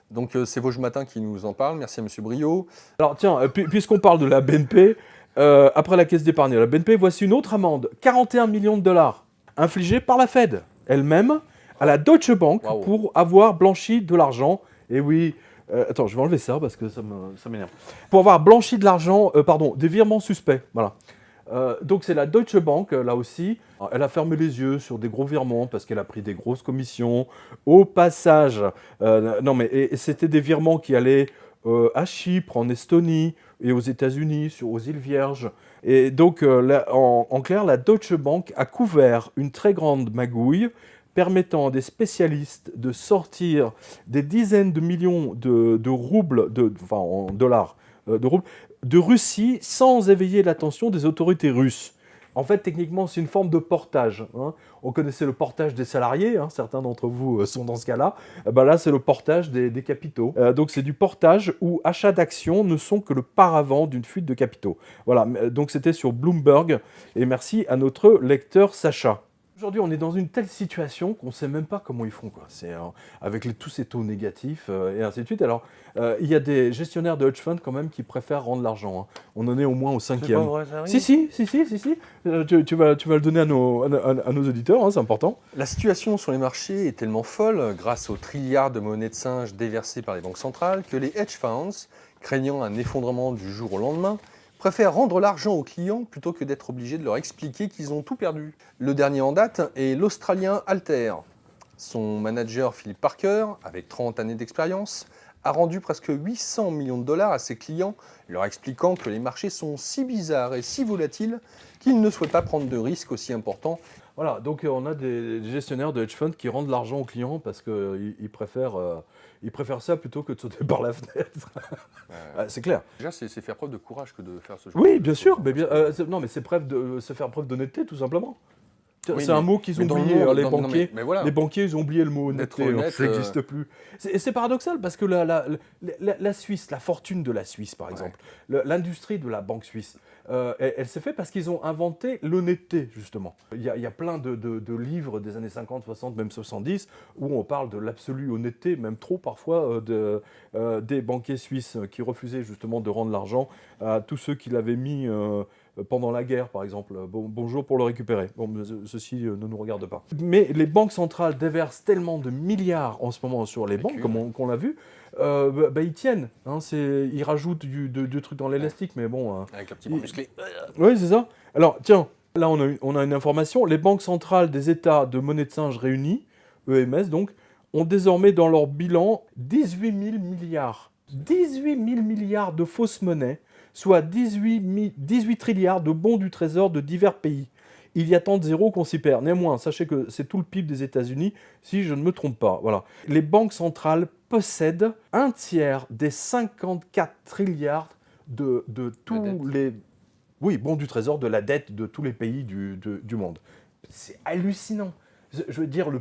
Donc c'est Vosges Matin qui nous en parle. Merci à Monsieur Brio. Alors tiens, puisqu'on parle de la BNP, après la caisse d'épargne de la BNP, voici une autre amende, 41 millions de dollars, infligée par la Fed elle-même à la Deutsche Bank pour avoir blanchi de l'argent. Et oui, attends, je vais enlever ça parce que ça m'énerve. Pour avoir blanchi de l'argent, des virements suspects, voilà. Donc c'est la Deutsche Bank, là aussi, elle a fermé les yeux sur des gros virements parce qu'elle a pris des grosses commissions. Au passage, et c'était des virements qui allaient à Chypre, en Estonie et aux États-Unis, aux îles Vierges. Et donc, en clair, la Deutsche Bank a couvert une très grande magouille permettant à des spécialistes de sortir des dizaines de millions de roubles, en dollars, de roubles, de Russie sans éveiller l'attention des autorités russes. En fait, techniquement, c'est une forme de portage. Hein. On connaissait le portage des salariés, hein, certains d'entre vous sont dans ce cas-là. Là, c'est le portage des capitaux. Donc, c'est du portage où achats d'actions ne sont que le paravent d'une fuite de capitaux. Voilà, donc c'était sur Bloomberg. Et merci à notre lecteur Sacha. Aujourd'hui, on est dans une telle situation qu'on ne sait même pas comment ils font, quoi. C'est avec tous ces taux négatifs et ainsi de suite. Alors, il y a des gestionnaires de hedge funds quand même qui préfèrent rendre l'argent. Hein. On en est au moins au 5e. C'est pas vrai, ça arrive ? Si. Tu vas le donner à nos auditeurs, hein, c'est important. La situation sur les marchés est tellement folle, grâce aux trilliards de monnaies de singe déversées par les banques centrales, que les hedge funds, craignant un effondrement du jour au lendemain, préfèrent rendre l'argent aux clients plutôt que d'être obligés de leur expliquer qu'ils ont tout perdu. Le dernier en date est l'Australien Altair. Son manager Philip Parker, avec 30 années d'expérience, a rendu presque 800 millions de dollars à ses clients, leur expliquant que les marchés sont si bizarres et si volatiles qu'il ne souhaite pas prendre de risques aussi importants. Voilà, donc on a des gestionnaires de hedge funds qui rendent l'argent aux clients parce qu'ils préfèrent ça plutôt que de sauter par la fenêtre. C'est clair. Déjà, c'est faire preuve de courage que de faire ce genre Oui, de bien choses. sûr. Mais mais c'est faire preuve d'honnêteté, tout simplement. Oui, c'est un mot qu'ils ont oublié, les banquiers. Voilà. Les banquiers, ils ont oublié le mot honnêteté. Ça n'existe plus. C'est paradoxal parce que la Suisse, la fortune de la Suisse, par exemple, l'industrie de la banque suisse, elle s'est faite parce qu'ils ont inventé l'honnêteté, justement. Il y a plein de livres des années 50, 60, même 70, où on parle de l'absolue honnêteté, même trop parfois, des banquiers suisses qui refusaient justement de rendre l'argent à tous ceux qui l'avaient mis pendant la guerre, par exemple. Bonjour pour le récupérer. Bon, ceci ne nous regarde pas. Mais les banques centrales déversent tellement de milliards en ce moment sur les banques, comme on l'a vu, ils tiennent. Hein, ils rajoutent du truc dans l'élastique, mais bon... Avec le petit bras musclé. Oui, c'est ça. Alors, tiens, là, on a une information. Les banques centrales des États de monnaie de singe réunis, EMS donc, ont désormais dans leur bilan 18 000 milliards. 18 000 milliards de fausses monnaies, soit 18 trilliards de bons du trésor de divers pays. Il y a tant de zéros qu'on s'y perd. Néanmoins, sachez que c'est tout le PIB des États-Unis, si je ne me trompe pas. Voilà. Les banques centrales possèdent un tiers des 54 trilliards de tous les... Oui, bons du trésor, de la dette de tous les pays du monde. C'est hallucinant. Je veux dire,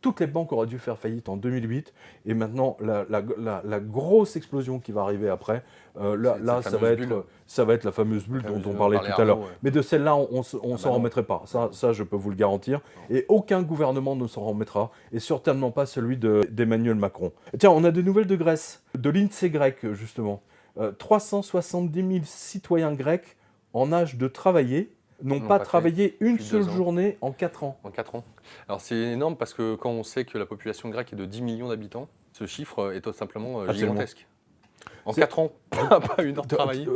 toutes les banques auraient dû faire faillite en 2008, et maintenant, la grosse explosion qui va arriver après, ça va être la fameuse bulle dont on parlait tout à l'heure. Mais de celle-là, on ne s'en remettrait pas. Ça, je peux vous le garantir. Et aucun gouvernement ne s'en remettra, et certainement pas celui d'Emmanuel Macron. Tiens, on a des nouvelles de Grèce, de l'INSEE grec, justement. 370 000 citoyens grecs en âge de travailler n'ont pas travaillé une seule journée en 4 ans. En 4 ans. Alors c'est énorme parce que quand on sait que la population grecque est de 10 millions d'habitants, ce chiffre est tout simplement gigantesque. En 4 ans, pas une heure de travail.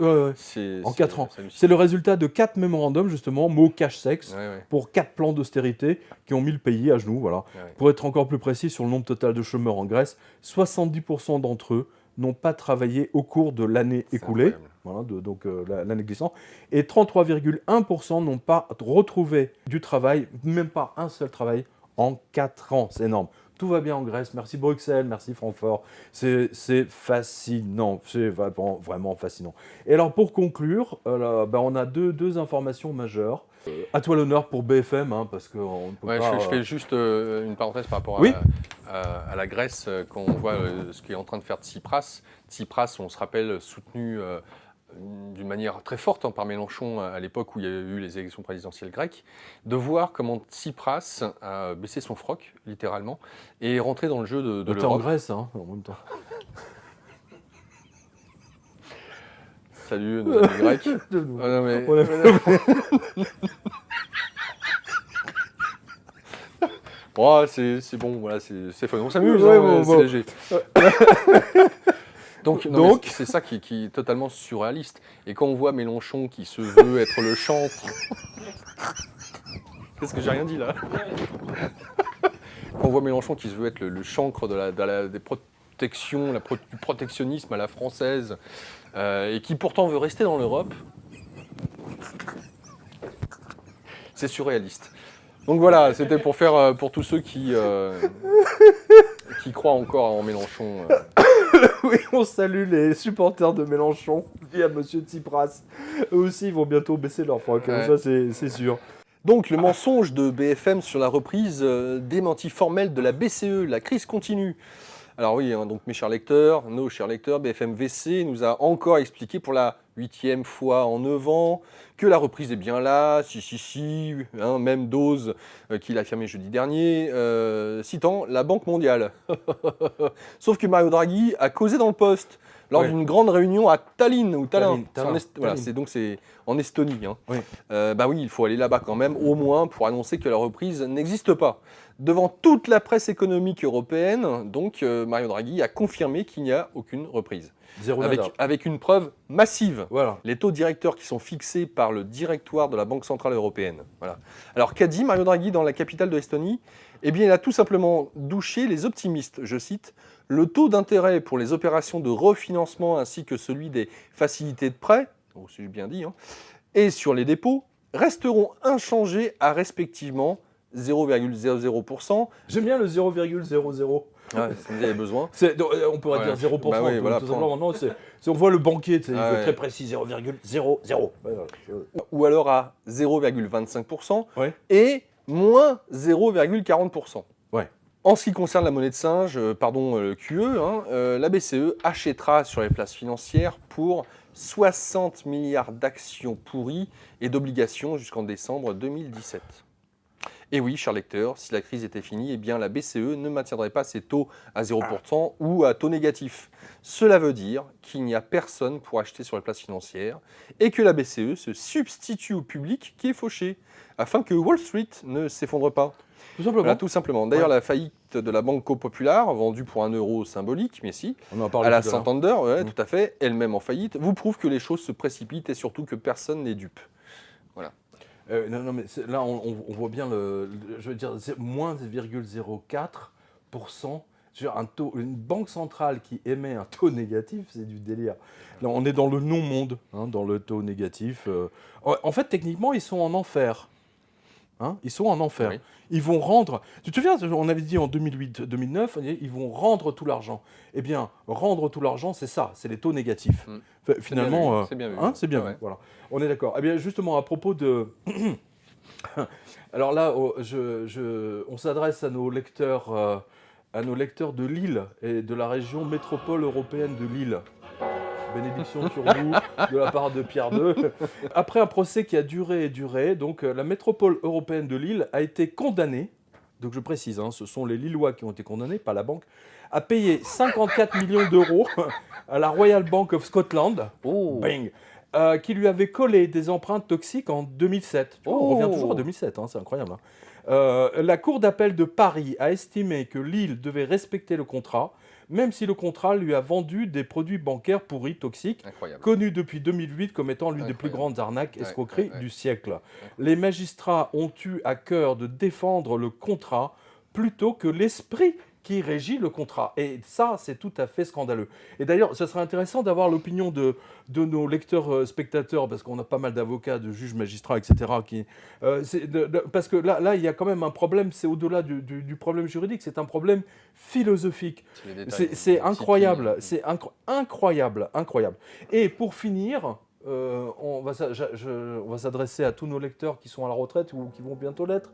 En 4 ans. C'est le résultat de 4 mémorandums, justement, mots cash-sexe, pour 4 plans d'austérité qui ont mis le pays à genoux. Voilà. Pour être encore plus précis sur le nombre total de chômeurs en Grèce, 70% d'entre eux n'ont pas travaillé au cours de l'année écoulée, donc l'année glissante, et 33,1% n'ont pas retrouvé du travail, même pas un seul travail, en 4 ans. C'est énorme. Tout va bien en Grèce. Merci Bruxelles, merci Francfort. C'est fascinant. C'est vraiment fascinant. Et alors, pour conclure, on a deux informations majeures. À toi l'honneur pour BFM, hein, parce qu'on ne peut pas... Je fais juste une parenthèse par rapport Oui. à la Grèce, quand on voit ce qu'est en train de faire Tsipras. Tsipras, on se rappelle, soutenu d'une manière très forte par Mélenchon à l'époque où il y a eu les élections présidentielles grecques, de voir comment Tsipras a baissé son froc, littéralement, et est rentré dans le jeu de T'es l'Europe. en Grèce, hein, en même temps. Salut, nos amis grecs. Ah, non, mais... Bon, c'est bon, voilà, c'est fun. On s'amuse, c'est léger. Donc c'est ça qui est totalement surréaliste. Et quand on voit Mélenchon qui se veut être le chantre... Qu'est-ce que j'ai rien dit là? Quand on voit Mélenchon qui se veut être le chancre des protections, du protectionnisme à la française, et qui pourtant veut rester dans l'Europe, c'est surréaliste. Donc voilà, c'était pour faire pour tous ceux qui croient encore en Mélenchon. Oui, on salue les supporters de Mélenchon via Monsieur Tsipras. Eux aussi, ils vont bientôt baisser leur froc, Ouais. ça c'est sûr. Donc le mensonge de BFM sur la reprise, démenti formel de la BCE, la crise continue. Alors oui, hein, donc mes chers lecteurs, nos chers lecteurs, BFM VC nous a encore expliqué pour la 8e fois en 9 ans que la reprise est bien là, si, hein, même dose qu'il a affirmé jeudi dernier, citant la Banque mondiale. Sauf que Mario Draghi a causé dans le poste lors Ouais. d'une grande réunion à Tallinn, ou Tallinn. Tallinn. Voilà, Tallinn. c'est en Estonie. Hein. Oui. Oui, il faut aller là-bas quand même, au moins pour annoncer que la reprise n'existe pas. Devant toute la presse économique européenne, donc Mario Draghi a confirmé qu'il n'y a aucune reprise. Zéro nada. Avec une preuve massive. Voilà. Les taux directeurs qui sont fixés par le directoire de la Banque Centrale Européenne. Voilà. Alors qu'a dit Mario Draghi dans la capitale de l'Estonie? Eh bien, il a tout simplement douché les optimistes. Je cite, « Le taux d'intérêt pour les opérations de refinancement ainsi que celui des facilités de prêt, oh, c'est bien dit, hein, et sur les dépôts resteront inchangés à respectivement 0,00%. » J'aime bien le 0,00. Ouais, si vous avez besoin. On pourrait Voilà. dire 0%. Bah oui, voilà, tout simplement. Non, on voit le banquier, il Ah veut ouais. très précis, 0,00. Ouais, voilà. Ou alors à 0,25%, Ouais. et moins 0,40%. Ouais. En ce qui concerne la monnaie de singe, le QE, la BCE achètera sur les places financières pour 60 milliards d'actions pourries et d'obligations jusqu'en décembre 2017. Et oui, chers lecteurs, si la crise était finie, eh bien la BCE ne maintiendrait pas ses taux à 0% ou à taux négatif. Cela veut dire qu'il n'y a personne pour acheter sur les places financières et que la BCE se substitue au public qui est fauché, afin que Wall Street ne s'effondre pas. Tout simplement. Voilà, tout simplement. D'ailleurs, la faillite de la Banco Popular, vendue pour 1 euro symbolique, mais si, On en parle à la tout à l'heure. Santander, tout à fait, elle-même en faillite, vous prouve que les choses se précipitent et surtout que personne n'est dupe. Non, mais là, on voit bien je veux dire, c'est moins 0,04%. Je veux dire, une banque centrale qui émet un taux négatif, c'est du délire. Là, on est dans le non-monde, dans le taux négatif. En fait, techniquement, ils sont en enfer. Ils sont en enfer. Oui. Ils vont rendre... Tu te souviens, on avait dit en 2008-2009, ils vont rendre tout l'argent. Eh bien, rendre tout l'argent, c'est ça, c'est les taux négatifs. Finalement, C'est bien vu. c'est bien vu. Ouais. Voilà. On est d'accord. Eh bien, justement, à propos de... Alors là, on s'adresse à nos lecteurs de Lille et de la région métropole européenne de Lille. Bénédiction sur vous de la part de Pierre II. Après un procès qui a duré et duré, donc la métropole européenne de Lille a été condamnée, donc je précise, ce sont les Lillois qui ont été condamnés, pas la banque, à payer 54 millions d'euros à la Royal Bank of Scotland, bang, qui lui avait collé des empreintes toxiques en 2007. Tu vois, on revient toujours à 2007, c'est incroyable. La Cour d'appel de Paris a estimé que Lille devait respecter le contrat, même si le contrat lui a vendu des produits bancaires pourris, toxiques, Incroyable. connus depuis 2008 comme étant l'une des plus Incroyable. grandes arnaques, escroqueries ouais. du siècle. Les magistrats ont eu à cœur de défendre le contrat plutôt que l'esprit qui régit le contrat. Et ça, c'est tout à fait scandaleux. Et d'ailleurs, ça serait intéressant d'avoir l'opinion de nos lecteurs spectateurs, parce qu'on a pas mal d'avocats, de juges, magistrats, etc. Parce que là, il y a quand même un problème, c'est au-delà du problème juridique, c'est un problème philosophique. C'est incroyable, c'est incroyable. Et pour finir, on va s'adresser à tous nos lecteurs qui sont à la retraite ou qui vont bientôt l'être.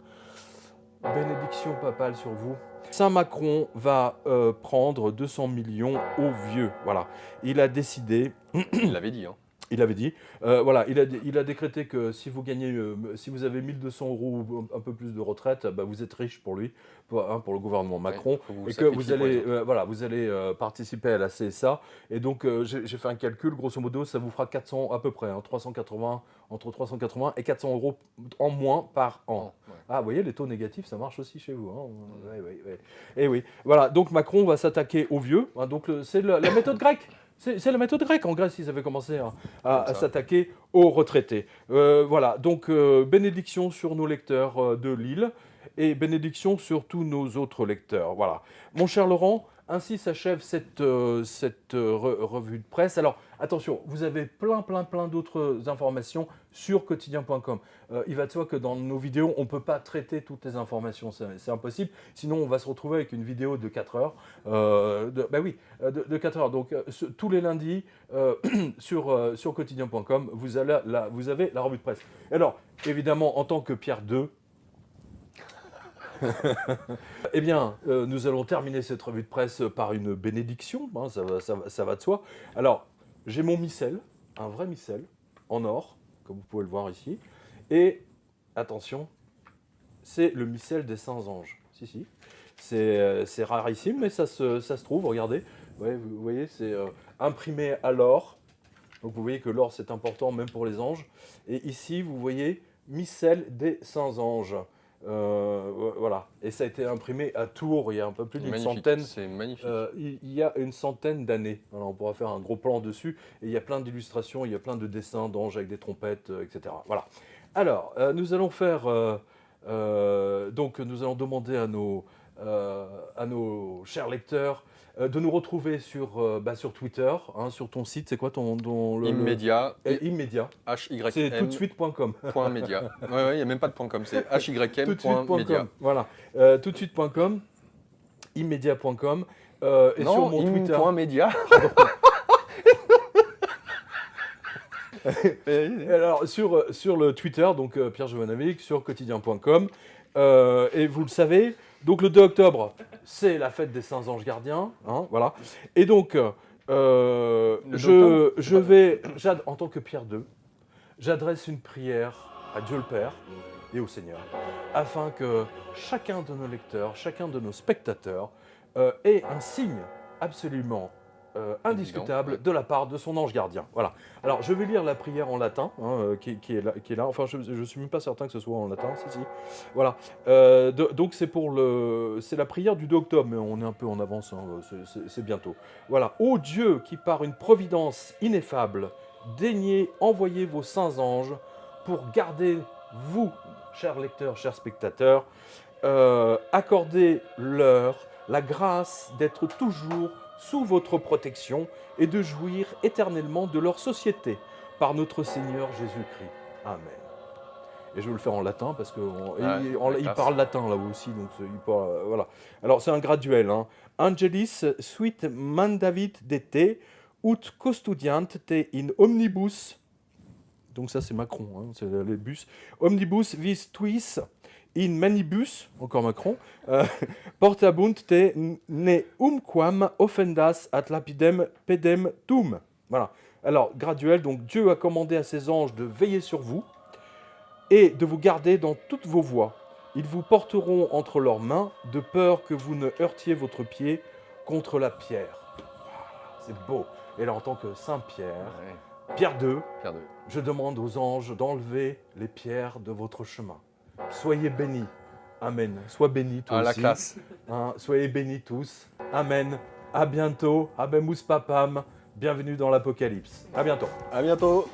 Bénédiction papale sur vous. Saint Macron va prendre 200 millions aux vieux. Voilà. Il a décidé. Il l'avait dit. Hein. Il avait dit. Voilà. Il a décrété que si vous gagnez, si vous avez 1 200 € ou un peu plus de retraite, bah, vous êtes riche pour lui, pour le gouvernement Macron, et que vous allez participer à la CSA. Et donc j'ai fait un calcul. Grosso modo, ça vous fera 400 à peu près, hein, 380 entre 380 et 400 € en moins par an. Ouais. Ah, vous voyez, les taux négatifs, ça marche aussi chez vous. Hein. Ouais. Et oui. Voilà. Donc Macron va s'attaquer aux vieux. Hein, donc c'est la méthode grecque. C'est la méthode grecque. En Grèce, ils avaient commencé à s'attaquer aux retraités. Voilà, donc bénédiction sur nos lecteurs de Lille et bénédiction sur tous nos autres lecteurs. Voilà. Mon cher Laurent, ainsi s'achève cette revue de presse. Alors, attention, vous avez plein d'autres informations sur quotidien.com. Il va de soi que dans nos vidéos, on ne peut pas traiter toutes les informations, c'est impossible. Sinon, on va se retrouver avec une vidéo de 4 heures. De 4 heures. Donc, tous les lundis, sur quotidien.com, vous avez la revue de presse. Alors, évidemment, en tant que Pierre II, eh bien, nous allons terminer cette revue de presse par une bénédiction, hein, ça va de soi. Alors, j'ai mon missel, un vrai missel, en or, comme vous pouvez le voir ici. Et, attention, c'est le missel des Saints Anges. Si. C'est rarissime, mais ça se trouve, regardez. Ouais, vous voyez, c'est imprimé à l'or. Donc vous voyez que l'or, c'est important même pour les anges. Et ici, vous voyez, missel des Saints Anges. Voilà, et ça a été imprimé à Tours il y a un peu plus d'une centaine. C'est magnifique. Il y a une centaine d'années. Alors, on pourra faire un gros plan dessus. Et il y a plein d'illustrations, il y a plein de dessins d'anges avec des trompettes, etc. Voilà. Alors, nous allons faire. Donc, nous allons demander à nos chers lecteurs de nous retrouver sur Twitter, hein, sur ton site. C'est quoi Immédiat. Immédiat. HYM. C'est toutdesuite.com. .media. Ouais, il n'y a même pas de .com, c'est HYM.media. Voilà. Toutdesuite.com, immédiat.com. Et non, sur mon Twitter. .media. Alors, sur le Twitter, donc Pierre Jovanovic, sur quotidien.com. Et vous le savez, donc le 2 octobre, c'est la fête des Saints Anges Gardiens. Hein, voilà. Et donc, je vais, en tant que Pierre II, j'adresse une prière à Dieu le Père et au Seigneur, afin que chacun de nos lecteurs, chacun de nos spectateurs ait un signe absolument indiscutable de la part de son ange gardien. Voilà. Alors, je vais lire la prière en latin, hein, qui est là. Enfin, je ne suis même pas certain que ce soit en latin. Si. Voilà. Donc, c'est la prière du 2 octobre, mais on est un peu en avance. Hein, c'est bientôt. Voilà. Ô Dieu, qui par une providence ineffable, daignez envoyer vos saints anges pour garder vous, chers lecteurs, chers spectateurs, accordez-leur la grâce d'être toujours sous votre protection et de jouir éternellement de leur société, par notre Seigneur Jésus-Christ. Amen. Et je vais le faire en latin, parce qu'il parle latin là aussi, donc voilà. Alors c'est un graduel. Hein. Angelis suit mandavit de te, ut custudiant te in omnibus. Donc ça c'est Macron, hein, c'est les bus. Omnibus vis tuis in manibus, encore Macron, portabunt te ne umquam offendas at lapidem pedem tum. Voilà. Alors, graduel, donc Dieu a commandé à ses anges de veiller sur vous et de vous garder dans toutes vos voies. Ils vous porteront entre leurs mains, de peur que vous ne heurtiez votre pied contre la pierre. C'est beau. Et là, en tant que Saint-Pierre, Pierre II, je demande aux anges d'enlever les pierres de votre chemin. Soyez bénis. Amen. Sois bénis tous. La classe. Hein, soyez bénis tous. Amen. À bientôt. Abemus papam. Bienvenue dans l'Apocalypse. À bientôt. À bientôt.